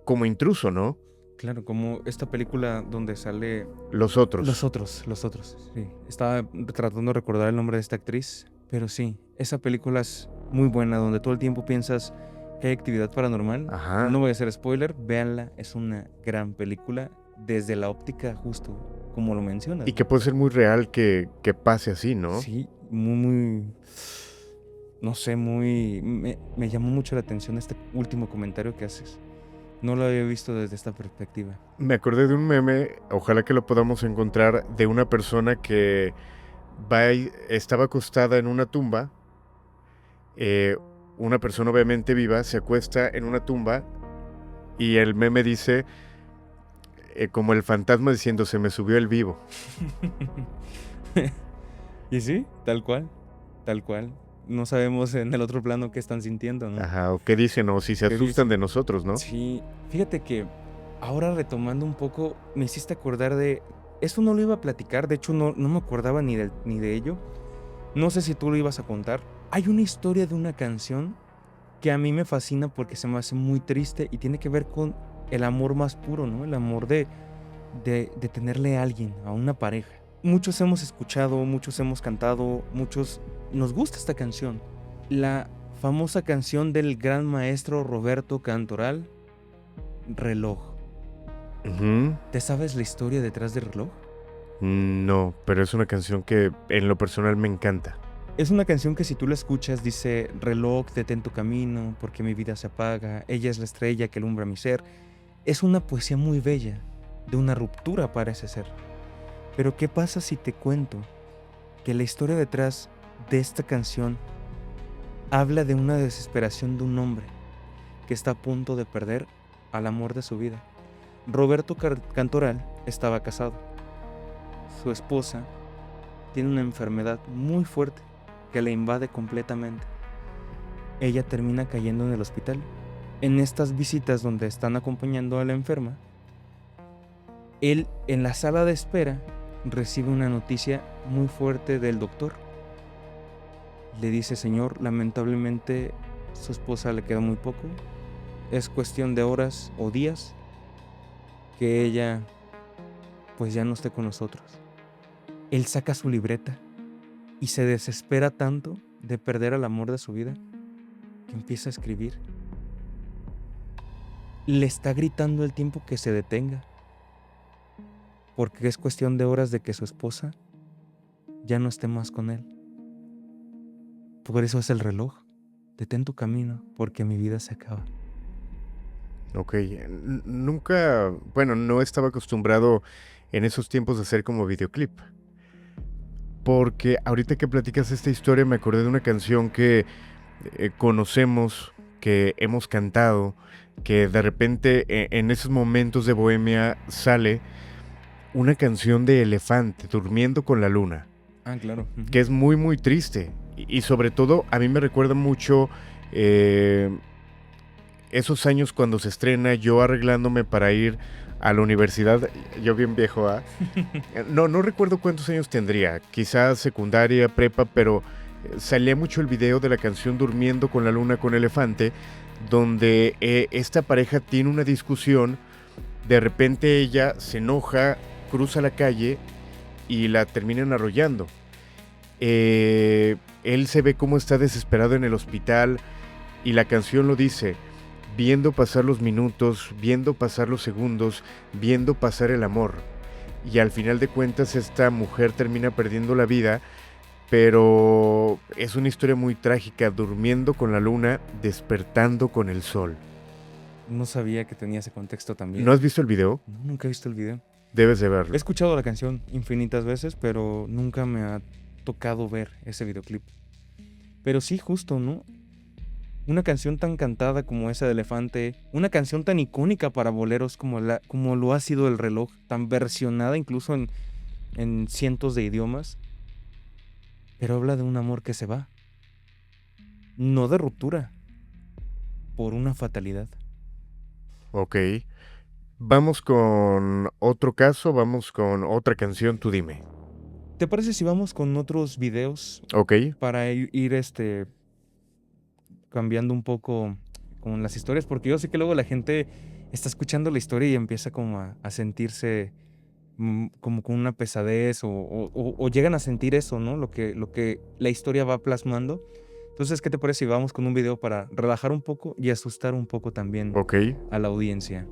como intruso, ¿no? claro, como esta película donde sale Los otros. Los otros, sí. Estaba tratando de recordar el nombre de esta actriz, pero sí, esa película es muy buena, donde todo el tiempo piensas que hay actividad paranormal. Ajá. No voy a hacer spoiler, véanla, es una gran película desde la óptica justo como lo mencionas. Y que puede ser muy real que pase así, ¿no? Sí, muy, no sé, me llamó mucho la atención este último comentario que haces. No lo había visto desde esta perspectiva. Me acordé de un meme, ojalá que lo podamos encontrar, de una persona que estaba acostada en una tumba. Una persona obviamente viva se acuesta en una tumba y el meme dice, como el fantasma diciendo, se me subió el vivo. Y sí, tal cual. No sabemos en el otro plano qué están sintiendo, ¿no? Ajá, o qué dicen, o si se ¿Qué asustan dicen? de nosotros, ¿no? Sí, fíjate que ahora retomando un poco, me hiciste acordar de... Eso no lo iba a platicar, de hecho no me acordaba ni de ello. No sé si tú lo ibas a contar. Hay una historia de una canción que a mí me fascina porque se me hace muy triste y tiene que ver con el amor más puro, ¿no? El amor de tenerle a alguien, a una pareja. Muchos hemos escuchado, muchos hemos cantado, muchos nos gusta esta canción. La famosa canción del gran maestro Roberto Cantoral, Reloj. Ujú. ¿Te sabes la historia detrás de Reloj? No, pero es una canción que en lo personal me encanta. Es una canción que si tú la escuchas dice: reloj, detén tu camino, porque mi vida se apaga, ella es la estrella que alumbra mi ser. Es una poesía muy bella, de una ruptura parece ser. Pero ¿qué pasa si te cuento que la historia detrás de esta canción habla de una desesperación de un hombre que está a punto de perder al amor de su vida? Roberto Cantoral estaba casado. Su esposa tiene una enfermedad muy fuerte que le invade completamente. Ella termina cayendo en el hospital. En estas visitas donde están acompañando a la enferma, él en la sala de espera recibe una noticia muy fuerte del doctor. Le dice: señor, lamentablemente su esposa le queda muy poco. Es cuestión de horas o días que ella pues ya no esté con nosotros. Él saca su libreta y se desespera tanto de perder al amor de su vida que empieza a escribir. Le está gritando el tiempo que se detenga, porque es cuestión de horas de que su esposa ya no esté más con él. Por eso es el reloj. Detén tu camino, porque mi vida se acaba. Ok, nunca, bueno, no estaba acostumbrado en esos tiempos a hacer como videoclip. Porque ahorita que platicas esta historia me acordé de una canción que conocemos, que hemos cantado, que de repente en esos momentos de bohemia sale una canción de Elefante, Durmiendo con la Luna, Ah, claro. que es muy muy triste y sobre todo a mí me recuerda mucho esos años cuando se estrena, yo arreglándome para ir a la universidad, yo bien viejo, ¿ah? No recuerdo cuántos años tendría, quizás secundaria, prepa, pero salía mucho el video de la canción Durmiendo con la Luna con Elefante, donde esta pareja tiene una discusión, de repente ella se enoja, cruza la calle y la terminan arrollando. Él se ve cómo está desesperado en el hospital y la canción lo dice: viendo pasar los minutos, viendo pasar los segundos, viendo pasar el amor. Y al final de cuentas esta mujer termina perdiendo la vida, pero es una historia muy trágica, durmiendo con la luna, despertando con el sol. No sabía que tenía ese contexto también. ¿No has visto el video? No, nunca he visto el video. Debes de verlo. He escuchado la canción infinitas veces, pero nunca me ha tocado ver ese videoclip. Pero sí, justo, ¿no? Una canción tan cantada como esa de Elefante, una canción tan icónica para boleros como lo ha sido El Reloj, tan versionada incluso en cientos de idiomas, pero habla de un amor que se va, no de ruptura, por una fatalidad. Ok. Vamos con otro caso, vamos con otra canción, tú dime. ¿Te parece si vamos con otros videos Ok. para ir cambiando un poco con las historias? Porque yo sé que luego la gente está escuchando la historia y empieza como a sentirse como con una pesadez o llegan a sentir eso, ¿no? Lo que la historia va plasmando. Entonces, ¿qué te parece si vamos con un video para relajar un poco y asustar un poco también Ok. a la audiencia?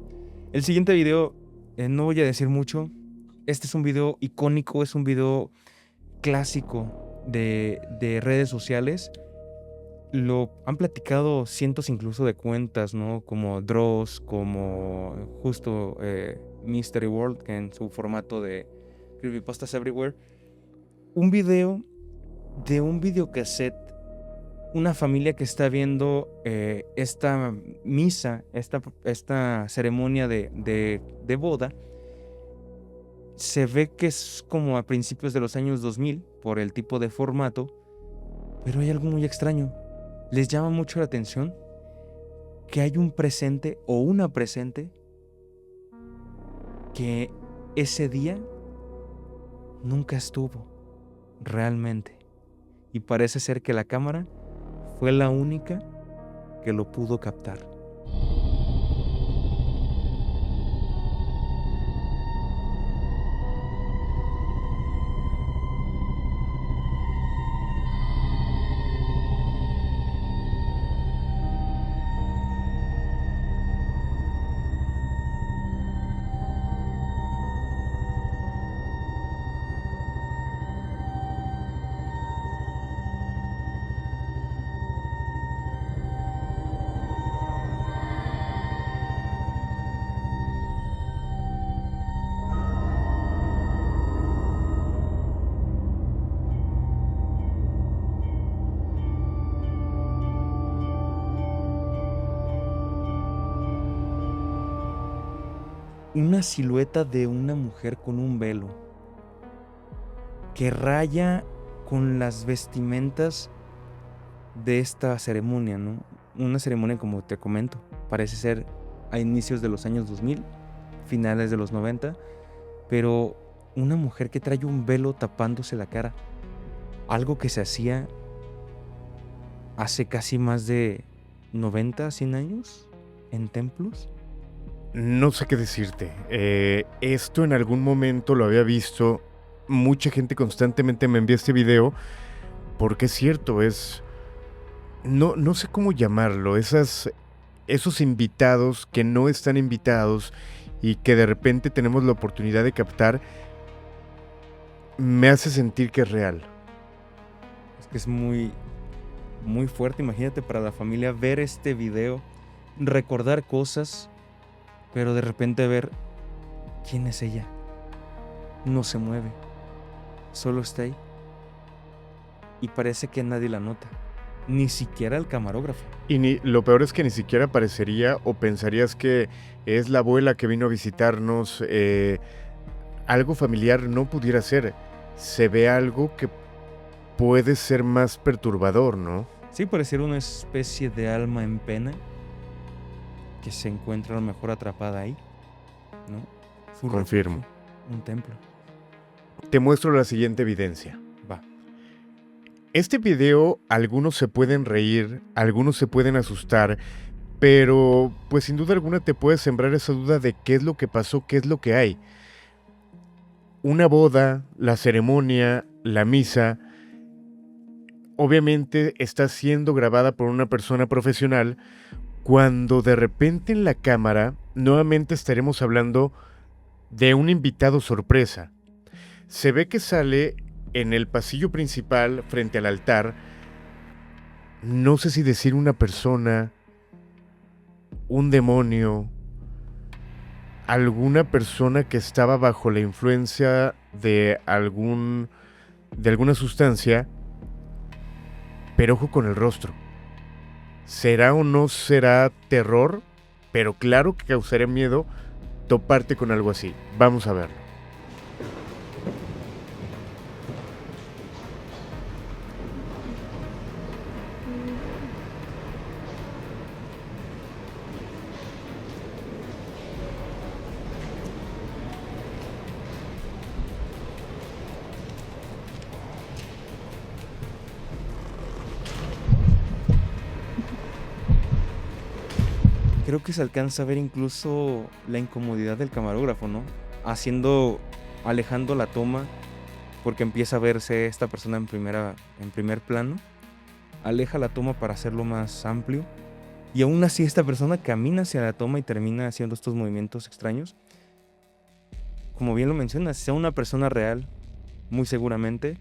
El siguiente video, no voy a decir mucho. Este es un video icónico, es un video clásico de redes sociales. Lo han platicado cientos incluso de cuentas, ¿no? Como Dross, como justo Mystery World, que en su formato de Creepypastas Everywhere. Un video de un videocassette, una familia que está viendo esta misa, esta ceremonia de boda. Se ve que es como a principios de los años 2000 por el tipo de formato, pero hay algo muy extraño. Les llama mucho la atención que hay un presente o una presente que ese día nunca estuvo realmente. Y parece ser que la cámara fue la única que lo pudo captar. Una silueta de una mujer con un velo que raya con las vestimentas de esta ceremonia, ¿no? Una ceremonia, como te comento, parece ser a inicios de los años 2000, finales de los 90, pero una mujer que trae un velo tapándose la cara. Algo que se hacía hace casi más de 90, 100 años en templos. No sé qué decirte. Esto en algún momento lo había visto. Mucha gente constantemente me envía este video. Porque es cierto, no sé cómo llamarlo. Esos invitados que no están invitados y que de repente tenemos la oportunidad de captar, me hace sentir que es real. Es que es muy, muy fuerte. Imagínate para la familia ver este video, recordar cosas, pero de repente ver quién es ella. No se mueve, solo está ahí. Y parece que nadie la nota, ni siquiera el camarógrafo. Y lo peor es que ni siquiera parecería o pensarías que es la abuela que vino a visitarnos. Algo familiar no pudiera ser. Se ve algo que puede ser más perturbador, ¿no? Sí, pareciera una especie de alma en pena que se encuentra a lo mejor atrapada ahí, ¿no? Su Confirmo. refugio, un templo. Te muestro la siguiente evidencia. Va. Este video, algunos se pueden reír, algunos se pueden asustar, pero pues sin duda alguna te puede sembrar esa duda de qué es lo que pasó, qué es lo que hay. Una boda, la ceremonia, la misa, obviamente está siendo grabada por una persona profesional, cuando de repente en la cámara nuevamente estaremos hablando de un invitado sorpresa. Se ve que sale en el pasillo principal frente al altar, no sé si decir una persona, un demonio, alguna persona que estaba bajo la influencia de alguna sustancia, pero ojo con el rostro. ¿Será o no será terror? Pero claro que causaría miedo toparte con algo así. Vamos a verlo. Creo que se alcanza a ver incluso la incomodidad del camarógrafo, ¿no? Alejando la toma, porque empieza a verse esta persona en primer plano. Aleja la toma para hacerlo más amplio. Y aún así esta persona camina hacia la toma y termina haciendo estos movimientos extraños. Como bien lo mencionas, sea una persona real, muy seguramente,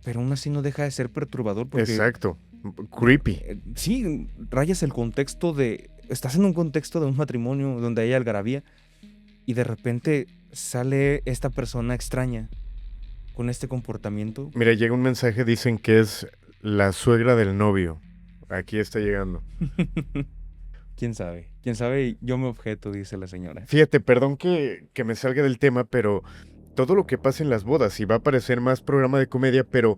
pero aún así no deja de ser perturbador porque... Exacto. Creepy. Sí, rayas el contexto de... Estás en un contexto de un matrimonio donde hay algarabía y de repente sale esta persona extraña con este comportamiento. Mira, llega un mensaje, dicen que es la suegra del novio. Aquí está llegando. ¿Quién sabe? ¿Quién sabe? Yo me objeto, dice la señora. Fíjate, perdón que me salga del tema, pero todo lo que pasa en las bodas, y va a parecer más programa de comedia, pero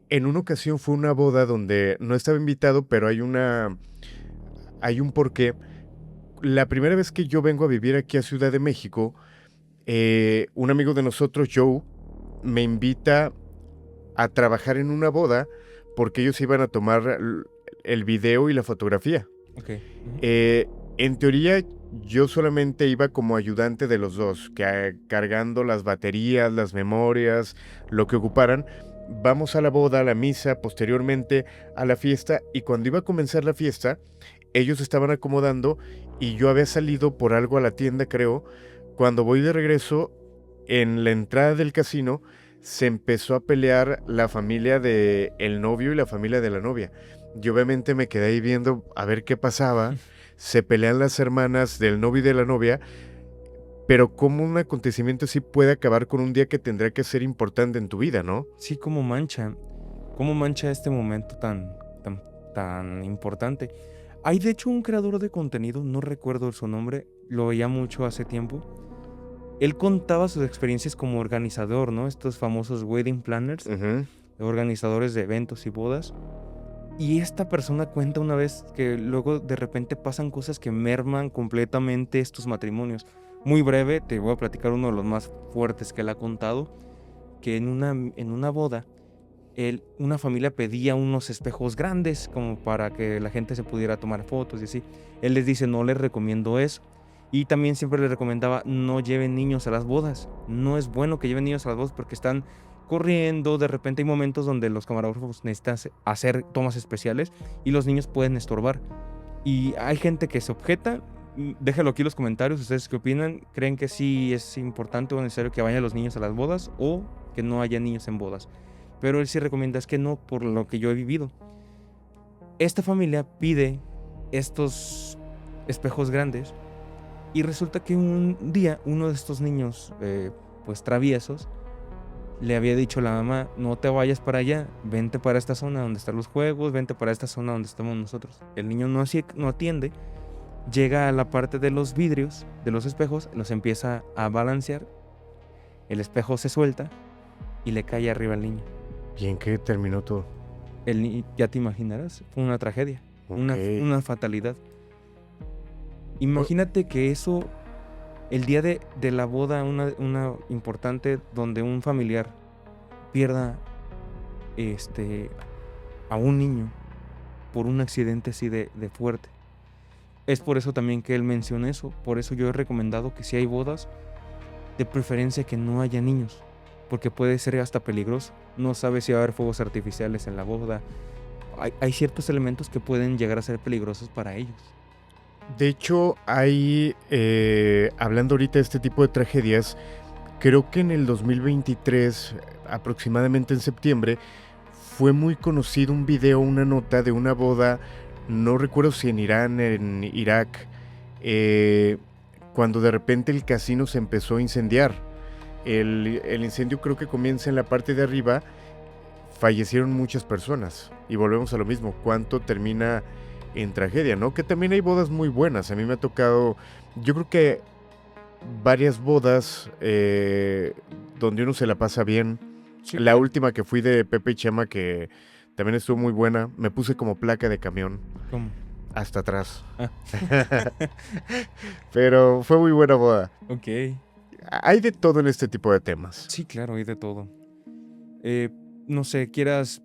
en una ocasión fue una boda donde no estaba invitado, pero hay un porqué. La primera vez que yo vengo a vivir aquí a Ciudad de México, un amigo de nosotros, Joe, me invita a trabajar en una boda porque ellos iban a tomar el video y la fotografía. Okay. En teoría, yo solamente iba como ayudante de los dos, cargando las baterías, las memorias, lo que ocuparan. Vamos a la boda, a la misa, posteriormente a la fiesta, y cuando iba a comenzar la fiesta, ellos estaban acomodando y yo había salido por algo a la tienda, creo. Cuando voy de regreso, en la entrada del casino, se empezó a pelear la familia del novio y la familia de la novia. Yo obviamente me quedé ahí viendo a ver qué pasaba. Se pelean las hermanas del novio y de la novia, pero cómo un acontecimiento así puede acabar con un día que tendrá que ser importante en tu vida, ¿no? Sí, cómo mancha este momento tan importante. Hay de hecho un creador de contenido, no recuerdo su nombre, lo veía mucho hace tiempo. Él contaba sus experiencias como organizador, ¿no? Estos famosos wedding planners, organizadores de eventos y bodas. Y esta persona cuenta una vez que luego de repente pasan cosas que merman completamente estos matrimonios. Muy breve, te voy a platicar uno de los más fuertes que él ha contado, que en una boda, una familia pedía unos espejos grandes como para que la gente se pudiera tomar fotos y así. Él les dice, no les recomiendo eso. Y también siempre les recomendaba, no lleven niños a las bodas. No es bueno que lleven niños a las bodas porque están corriendo, de repente hay momentos donde los camarógrafos necesitan hacer tomas especiales y los niños pueden estorbar. Y hay gente que se objeta. Déjalo aquí en los comentarios, ¿ustedes qué opinan? ¿Creen que sí es importante o necesario que vayan los niños a las bodas o que no haya niños en bodas? Pero él sí recomienda es que no, por lo que yo he vivido. Esta familia pide estos espejos grandes y resulta que un día uno de estos niños, pues traviesos, le había dicho a la mamá, no te vayas para allá, vente para esta zona donde están los juegos, vente para esta zona donde estamos nosotros. El niño no atiende, llega a la parte de los vidrios, de los espejos, los empieza a balancear, el espejo se suelta y le cae arriba al niño. ¿Y en qué terminó todo? Ya te imaginarás, fue una tragedia, Ok. una fatalidad. Imagínate que eso, el día de la boda, una importante, donde un familiar pierda a un niño por un accidente así de fuerte. Es por eso también que él menciona eso. Por eso yo he recomendado que si hay bodas, de preferencia que no haya niños, porque puede ser hasta peligroso. No sabes si va a haber fuegos artificiales en la boda. Hay ciertos elementos que pueden llegar a ser peligrosos para ellos. De hecho, hablando ahorita de este tipo de tragedias, creo que en el 2023, aproximadamente en septiembre, fue muy conocido un video, una nota de una boda, no recuerdo si en Irán, en Irak, cuando de repente el casino se empezó a incendiar. El incendio creo que comienza en la parte de arriba, fallecieron muchas personas y volvemos a lo mismo, ¿cuánto termina en tragedia, no? Que también hay bodas muy buenas, a mí me ha tocado, yo creo que varias bodas donde uno se la pasa bien. Sí. La última que fui de Pepe y Chema, que también estuvo muy buena, me puse como placa de camión ¿Cómo? hasta atrás. Ah. Pero fue muy buena boda. Ok. Hay de todo en este tipo de temas. Sí, claro, hay de todo. No sé, ¿quieras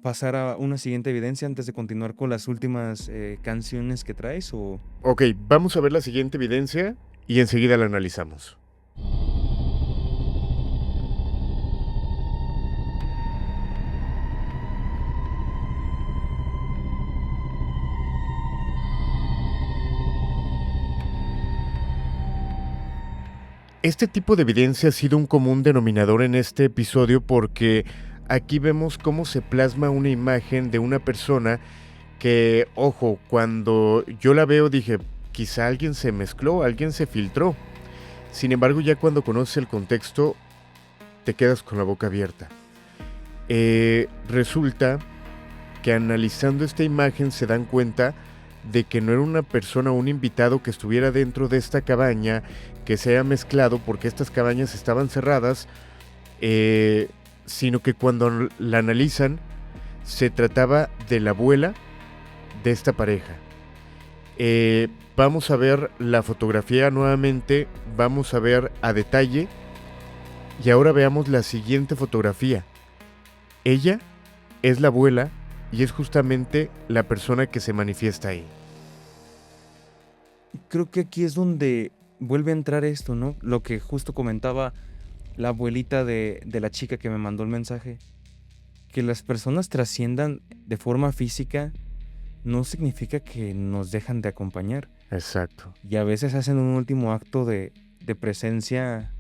pasar a una siguiente evidencia antes de continuar con las últimas canciones que traes? O... Ok, vamos a ver la siguiente evidencia y enseguida la analizamos. Este tipo de evidencia ha sido un común denominador en este episodio porque aquí vemos cómo se plasma una imagen de una persona que, ojo, cuando yo la veo dije, quizá alguien se mezcló, alguien se filtró. Sin embargo, ya cuando conoces el contexto, te quedas con la boca abierta. Resulta que analizando esta imagen se dan cuenta de que no era una persona o un invitado que estuviera dentro de esta cabaña, que se haya mezclado porque estas cabañas estaban cerradas, sino que cuando la analizan se trataba de la abuela de esta pareja. Vamos a ver la fotografía nuevamente, vamos a ver a detalle y ahora veamos la siguiente fotografía. Ella es la abuela y es justamente la persona que se manifiesta ahí. Creo que aquí es donde vuelve a entrar esto, ¿no? Lo que justo comentaba la abuelita de la chica que me mandó el mensaje. Que las personas trasciendan de forma física no significa que nos dejan de acompañar. Exacto. Y a veces hacen un último acto de presencia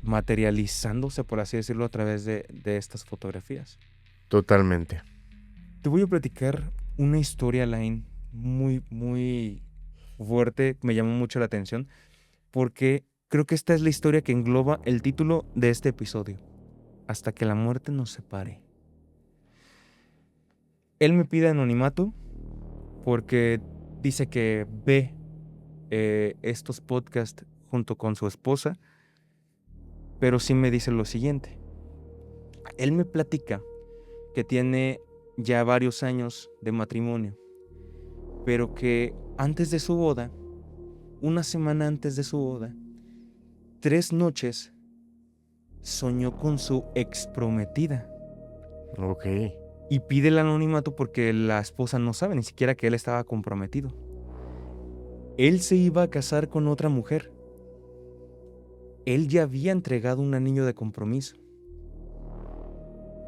materializándose, por así decirlo, a través de estas fotografías. Totalmente. Te voy a platicar una historia, Line, muy, muy fuerte, me llamó mucho la atención, porque creo que esta es la historia que engloba el título de este episodio, Hasta que la muerte nos separe. Él me pide anonimato porque dice que ve estos podcasts junto con su esposa, pero sí me dice lo siguiente. Él me platica que tiene ya varios años de matrimonio, pero que antes de su boda una semana antes de su boda, 3 noches soñó con su ex prometida Ok. y pide el anonimato porque la esposa no sabe ni siquiera que él estaba comprometido. Él se iba a casar con otra mujer. Él ya había entregado un anillo de compromiso.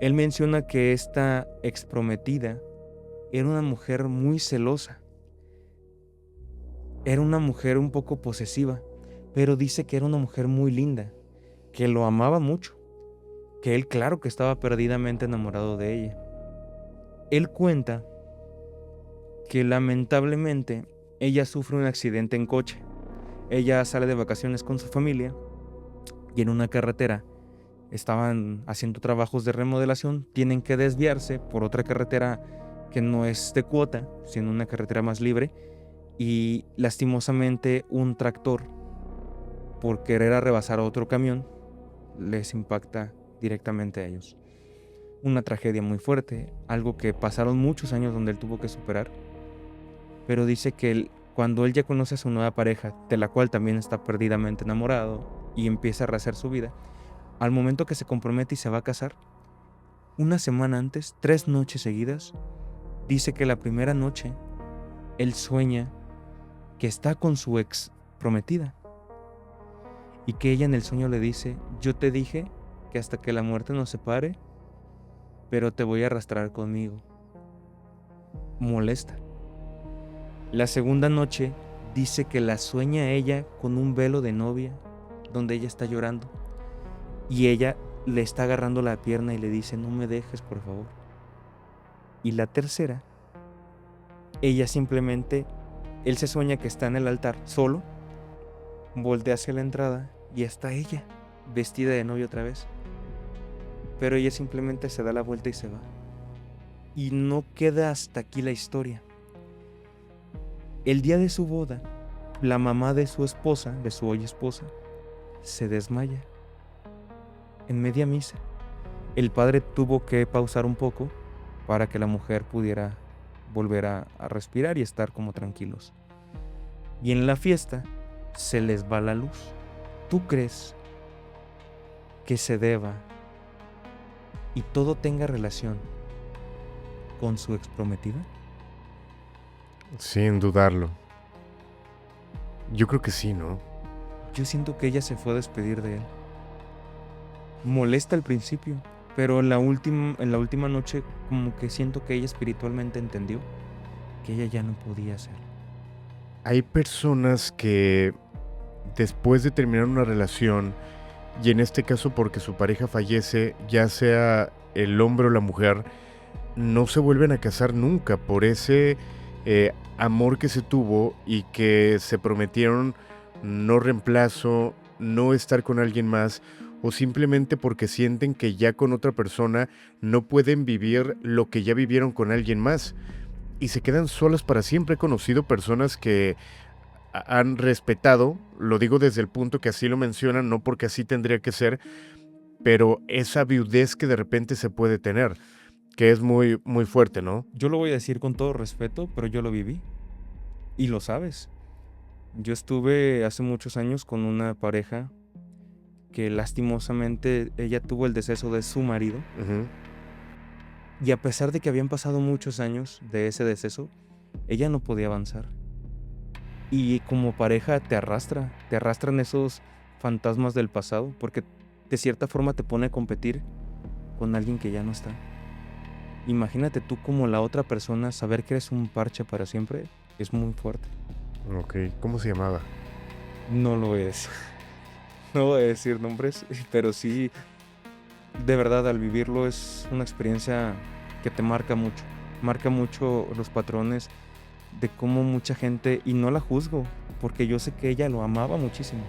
Él menciona que esta ex prometida era una mujer muy celosa. Era una mujer un poco posesiva, pero dice que era una mujer muy linda, que lo amaba mucho, que él claro que estaba perdidamente enamorado de ella. Él cuenta que lamentablemente ella sufre un accidente en coche. Ella sale de vacaciones con su familia y en una carretera estaban haciendo trabajos de remodelación, tienen que desviarse por otra carretera que no es de cuota, sino una carretera más libre, y lastimosamente un tractor, por querer rebasar a otro camión, les impacta directamente a ellos. Una tragedia muy fuerte, algo que pasaron muchos años donde él tuvo que superar, pero dice que cuando él ya conoce a su nueva pareja, de la cual también está perdidamente enamorado, y empieza a rehacer su vida, al momento que se compromete y se va a casar, una semana antes, 3 noches seguidas, dice que la primera noche él sueña que está con su ex prometida y que ella en el sueño le dice: yo te dije que hasta que la muerte nos separe, pero te voy a arrastrar conmigo. Molesta. La segunda noche dice que la sueña ella con un velo de novia donde ella está llorando y ella le está agarrando la pierna y le dice: no me dejes, por favor. Y la tercera, ella simplemente, él se sueña que está en el altar solo, voltea hacia la entrada y está ella, vestida de novia otra vez. Pero ella simplemente se da la vuelta y se va. Y no queda hasta aquí la historia. El día de su boda, la mamá de su esposa, de su hoy esposa, se desmaya en media misa. El padre tuvo que pausar un poco para que la mujer pudiera volver a respirar y estar como tranquilos. Y en la fiesta se les va la luz. ¿Tú crees que se deba y todo tenga relación con su exprometida? Sin dudarlo. Yo creo que sí, ¿no? Yo siento que ella se fue a despedir de él. Molesta al principio, pero en la última noche como que siento que ella espiritualmente entendió que ella ya no podía hacerlo. Hay personas que después de terminar una relación, y en este caso porque su pareja fallece, ya sea el hombre o la mujer, no se vuelven a casar nunca por ese amor que se tuvo y que se prometieron no reemplazo, no estar con alguien más, o simplemente porque sienten que ya con otra persona no pueden vivir lo que ya vivieron con alguien más y se quedan solas para siempre. He conocido personas que han respetado, lo digo desde el punto que así lo mencionan, no porque así tendría que ser, pero esa viudez que de repente se puede tener, que es muy, muy fuerte, ¿no? Yo lo voy a decir con todo respeto, pero yo lo viví. Y lo sabes. Yo estuve hace muchos años con una pareja que lastimosamente ella tuvo el deceso de su marido. Uh-huh. Y a pesar de que habían pasado muchos años de ese deceso, ella no podía avanzar. Y como pareja te arrastran esos fantasmas del pasado, porque de cierta forma te pone a competir con alguien que ya no está. Imagínate tú como la otra persona, saber que eres un parche para siempre, es muy fuerte. Ok, ¿cómo se llamaba? No lo voy a decir. No voy a decir nombres, pero sí, de verdad, al vivirlo es una experiencia que te marca mucho. Marca mucho los patrones de cómo mucha gente, y no la juzgo, porque yo sé que ella lo amaba muchísimo.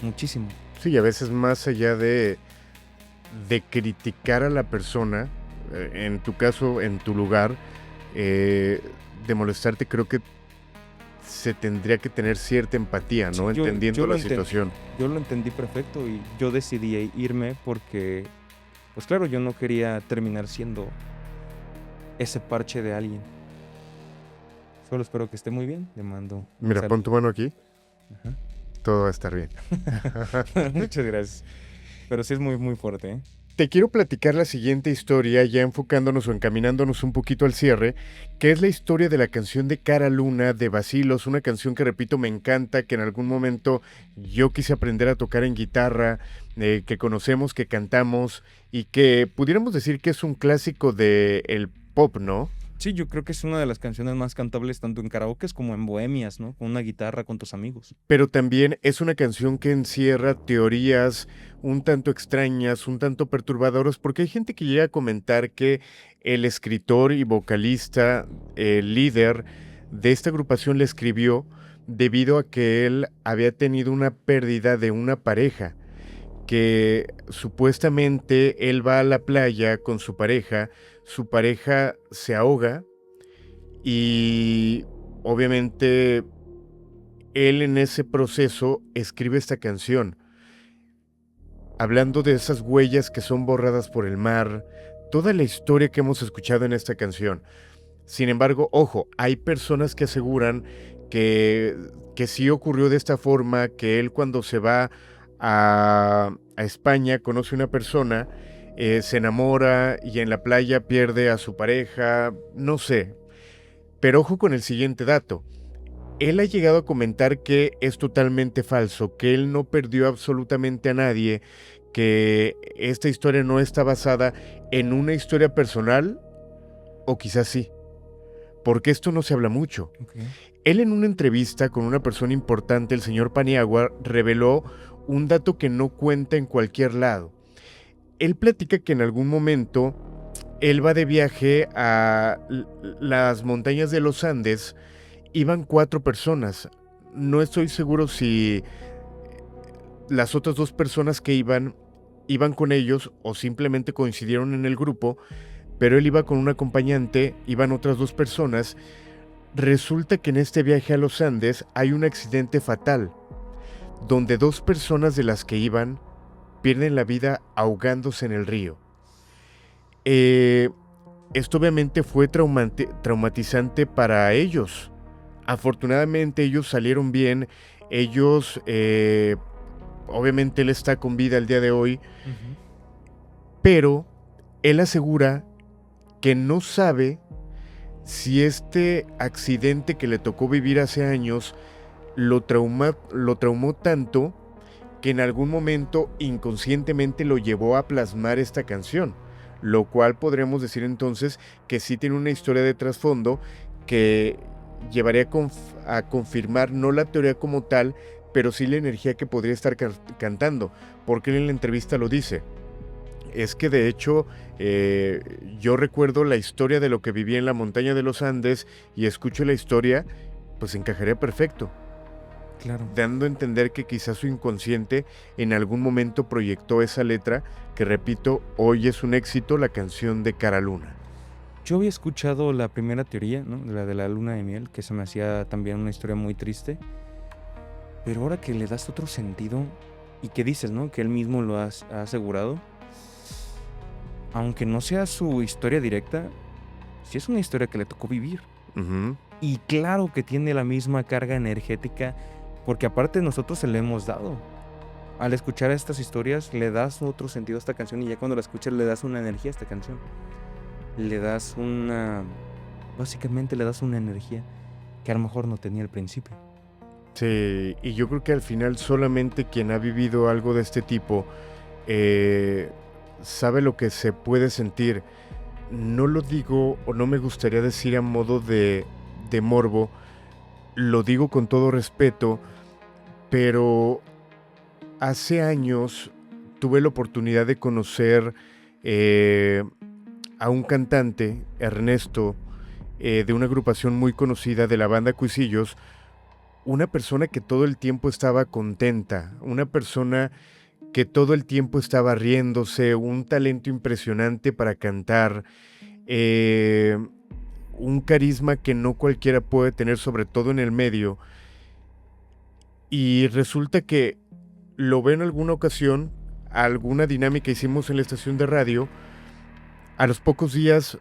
Muchísimo. Sí, a veces más allá de criticar a la persona, en tu caso, en tu lugar, de molestarte, creo que se tendría que tener cierta empatía, ¿no? Sí, Entendiendo la situación. Yo lo entendí perfecto y yo decidí irme porque, pues claro, yo no quería terminar siendo ese parche de alguien. Solo espero que esté muy bien. Le mando un Mira, saludo. pon tu mano aquí. Ajá. Todo va a estar bien. Muchas gracias. Pero sí es muy, muy fuerte, ¿eh? Te quiero platicar la siguiente historia, ya enfocándonos o encaminándonos un poquito al cierre, que es la historia de la canción de Cara Luna de Bacilos, una canción que, repito, me encanta, que en algún momento yo quise aprender a tocar en guitarra, que conocemos, que cantamos y que pudiéramos decir que es un clásico del pop, ¿no? Sí, yo creo que es una de las canciones más cantables tanto en karaokes como en bohemias, ¿no? Con una guitarra con tus amigos. Pero también es una canción que encierra teorías un tanto extrañas, un tanto perturbadoras, porque hay gente que llega a comentar que el escritor y vocalista, el líder de esta agrupación le escribió debido a que él había tenido una pérdida de una pareja, que supuestamente él va a la playa con su pareja se ahoga y obviamente él en ese proceso escribe esta canción, hablando de esas huellas que son borradas por el mar, toda la historia que hemos escuchado en esta canción. Sin embargo, ojo, hay personas que aseguran que sí ocurrió de esta forma, que él cuando se va a España conoce una persona, se enamora y en la playa pierde a su pareja, no sé. Pero ojo con el siguiente dato. Él ha llegado a comentar que es totalmente falso, que él no perdió absolutamente a nadie, que esta historia no está basada en una historia personal, o quizás sí, porque esto no se habla mucho. Okay. Él en una entrevista con una persona importante, el señor Paniagua, reveló un dato que no cuenta en cualquier lado. Él platica que en algún momento él va de viaje a las montañas de los Andes. Iban 4 personas. No estoy seguro si las otras 2 personas que iban con ellos o simplemente coincidieron en el grupo, pero él iba con un acompañante, iban otras 2 personas. Resulta que en este viaje a los Andes hay un accidente fatal, donde 2 personas de las que iban pierden la vida ahogándose en el río. Esto obviamente fue traumatizante para ellos. Afortunadamente ellos salieron bien, ellos, obviamente él está con vida el día de hoy, pero él asegura que no sabe si este accidente que le tocó vivir hace años lo traumó tanto que en algún momento inconscientemente lo llevó a plasmar esta canción, lo cual podríamos decir entonces que sí tiene una historia de trasfondo que llevaría a confirmar no la teoría como tal, pero sí la energía que podría estar cantando, porque él en la entrevista lo dice. Es que de hecho yo recuerdo la historia de lo que viví en la montaña de los Andes y escucho la historia, pues encajaría perfecto. Claro. Dando a entender que quizás su inconsciente en algún momento proyectó esa letra, que repito, hoy es un éxito, la canción de Cara Luna. Yo había escuchado la primera teoría, ¿no? La de la luna de miel, que se me hacía también una historia muy triste. Pero ahora que le das otro sentido y que dices, ¿no? Que él mismo lo ha asegurado. Aunque no sea su historia directa, sí es una historia que le tocó vivir. Uh-huh. Y claro que tiene la misma carga energética, porque aparte nosotros se le hemos dado. Al escuchar estas historias le das otro sentido a esta canción y ya cuando la escuchas le das una energía a esta canción. Básicamente le das una energía que a lo mejor no tenía al principio. Sí, y yo creo que al final solamente quien ha vivido algo de este tipo sabe lo que se puede sentir. No lo digo, o no me gustaría decir a modo de morbo, lo digo con todo respeto, pero hace años tuve la oportunidad de conocer a un cantante, Ernesto, de una agrupación muy conocida de la banda Cuisillos, una persona que todo el tiempo estaba contenta, una persona que todo el tiempo estaba riéndose, un talento impresionante para cantar, un carisma que no cualquiera puede tener, sobre todo en el medio. Y resulta que lo veo en alguna ocasión, alguna dinámica hicimos en la estación de radio. A los pocos días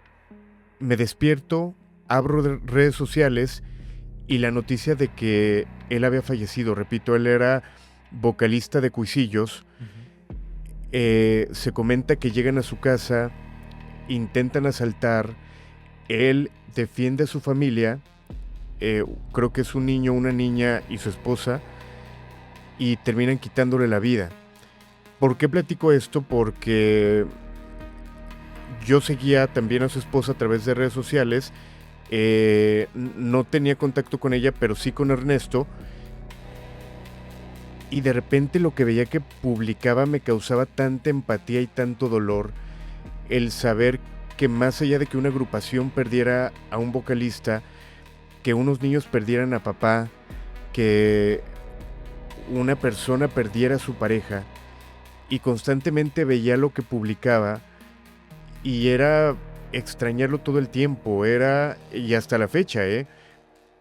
me despierto, abro redes sociales y la noticia de que él había fallecido. Repito, él era vocalista de Cuisillos. Se comenta que llegan a su casa, intentan asaltar, él defiende a su familia, creo que es un niño, una niña y su esposa, y terminan quitándole la vida. ¿Por qué platico esto? Porque yo seguía también a su esposa a través de redes sociales, no tenía contacto con ella, pero sí con Ernesto, y de repente lo que veía que publicaba me causaba tanta empatía y tanto dolor, el saber que más allá de que una agrupación perdiera a un vocalista, que unos niños perdieran a papá, que una persona perdiera a su pareja, y constantemente veía lo que publicaba, y era extrañarlo todo el tiempo, y hasta la fecha,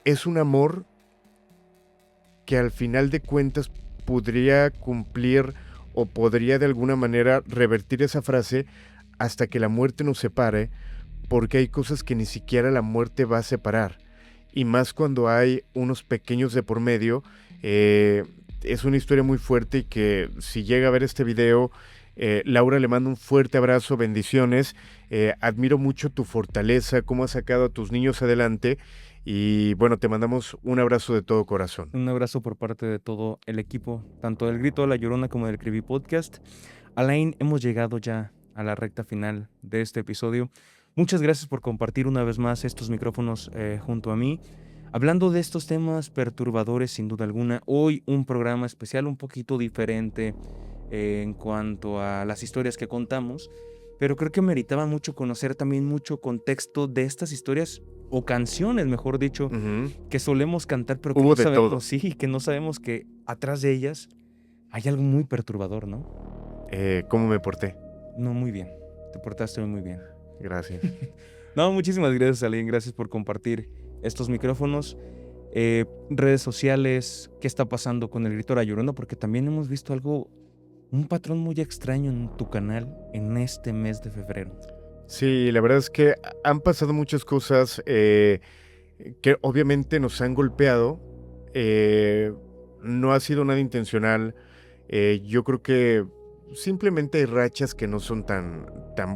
es un amor que al final de cuentas podría cumplir o podría de alguna manera revertir esa frase hasta que la muerte nos separe, porque hay cosas que ni siquiera la muerte va a separar, y más cuando hay unos pequeños de por medio. Es una historia muy fuerte y que si llega a ver este video, Laura, le mando un fuerte abrazo, bendiciones, admiro mucho tu fortaleza, cómo has sacado a tus niños adelante, y bueno, te mandamos un abrazo de todo corazón. Un abrazo por parte de todo el equipo, tanto del Grito de la Llorona como del Creepy Podcast. Alain, hemos llegado ya a la recta final de este episodio. Muchas gracias por compartir una vez más estos micrófonos junto a mí, hablando de estos temas perturbadores sin duda alguna. Hoy un programa especial un poquito diferente en cuanto a las historias que contamos, pero creo que meritaba mucho conocer también mucho contexto de estas historias, o canciones, mejor dicho, que solemos cantar, pero que Hubo no de sabemos, todo. sí, que no sabemos que atrás de ellas hay algo muy perturbador, ¿no? ¿Cómo me porté? No, muy bien. Te portaste muy bien. Gracias. No, muchísimas gracias, Alain. Gracias por compartir estos micrófonos. Redes sociales, ¿qué está pasando con el Grito de la Llorona? Porque también hemos visto algo, un patrón muy extraño en tu canal en este mes de febrero. Sí, la verdad es que han pasado muchas cosas que obviamente nos han golpeado. No ha sido nada intencional. Yo creo que simplemente hay rachas que no son tan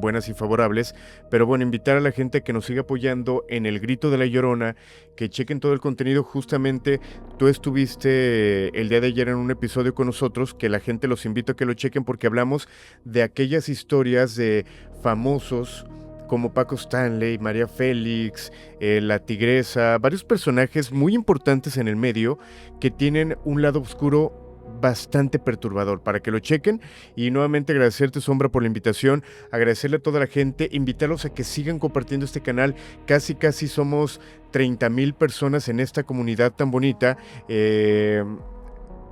buenas y favorables, pero bueno, invitar a la gente a que nos siga apoyando en el Grito de la Llorona, que chequen todo el contenido. Justamente tú estuviste el día de ayer en un episodio con nosotros, que la gente los invito a que lo chequen, porque hablamos de aquellas historias de famosos como Paco Stanley, María Félix, la Tigresa, varios personajes muy importantes en el medio que tienen un lado oscuro bastante perturbador, para que lo chequen. Y nuevamente agradecerte, Sombra, por la invitación, agradecerle a toda la gente, invitarlos a que sigan compartiendo este canal. Casi somos 30,000 personas en esta comunidad tan bonita.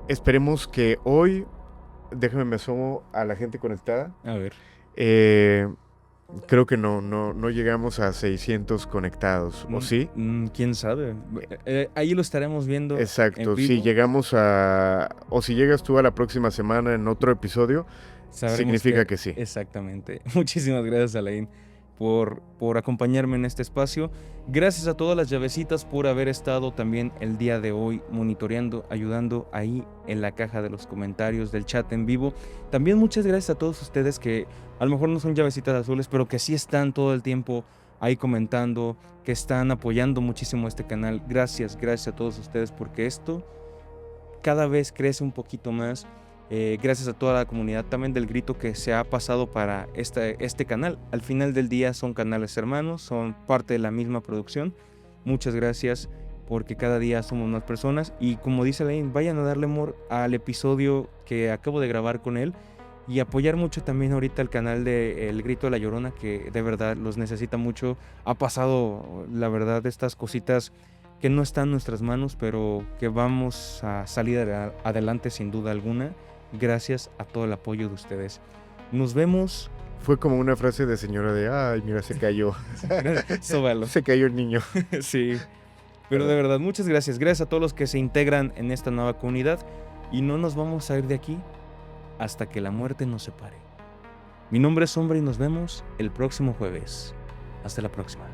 Esperemos que hoy, déjame me asomo a la gente conectada. A ver. Creo que no llegamos a 600 conectados, ¿o sí? ¿Quién sabe? Ahí lo estaremos viendo. Exacto, en vivo. si llegamos o si llegas tú a la próxima semana en otro episodio, Sabremos significa que sí. Exactamente. Muchísimas gracias, Alain, por acompañarme en este espacio. Gracias a todas las llavecitas por haber estado también el día de hoy monitoreando, ayudando ahí en la caja de los comentarios del chat en vivo. También muchas gracias a todos ustedes que a lo mejor no son llavecitas azules, pero que sí están todo el tiempo ahí comentando, que están apoyando muchísimo este canal. Gracias a todos ustedes, porque esto cada vez crece un poquito más. Gracias a toda la comunidad también del Grito que se ha pasado para este canal. Al final del día son canales hermanos, son parte de la misma producción. Muchas gracias, porque cada día somos más personas. Y como dice Alain, vayan a darle amor al episodio que acabo de grabar con él, y apoyar mucho también ahorita el canal de El Grito de la Llorona, que de verdad los necesita mucho. Ha pasado, la verdad, estas cositas que no están en nuestras manos, pero que vamos a salir adelante sin duda alguna, gracias a todo el apoyo de ustedes. Nos vemos. Fue como una frase de señora de, ay, mira, se cayó. Sóbalo. Se cayó el niño. Sí, pero de verdad, muchas gracias. Gracias a todos los que se integran en esta nueva comunidad, y no nos vamos a ir de aquí hasta que la muerte nos separe. Mi nombre es Sombra y nos vemos el próximo jueves. Hasta la próxima.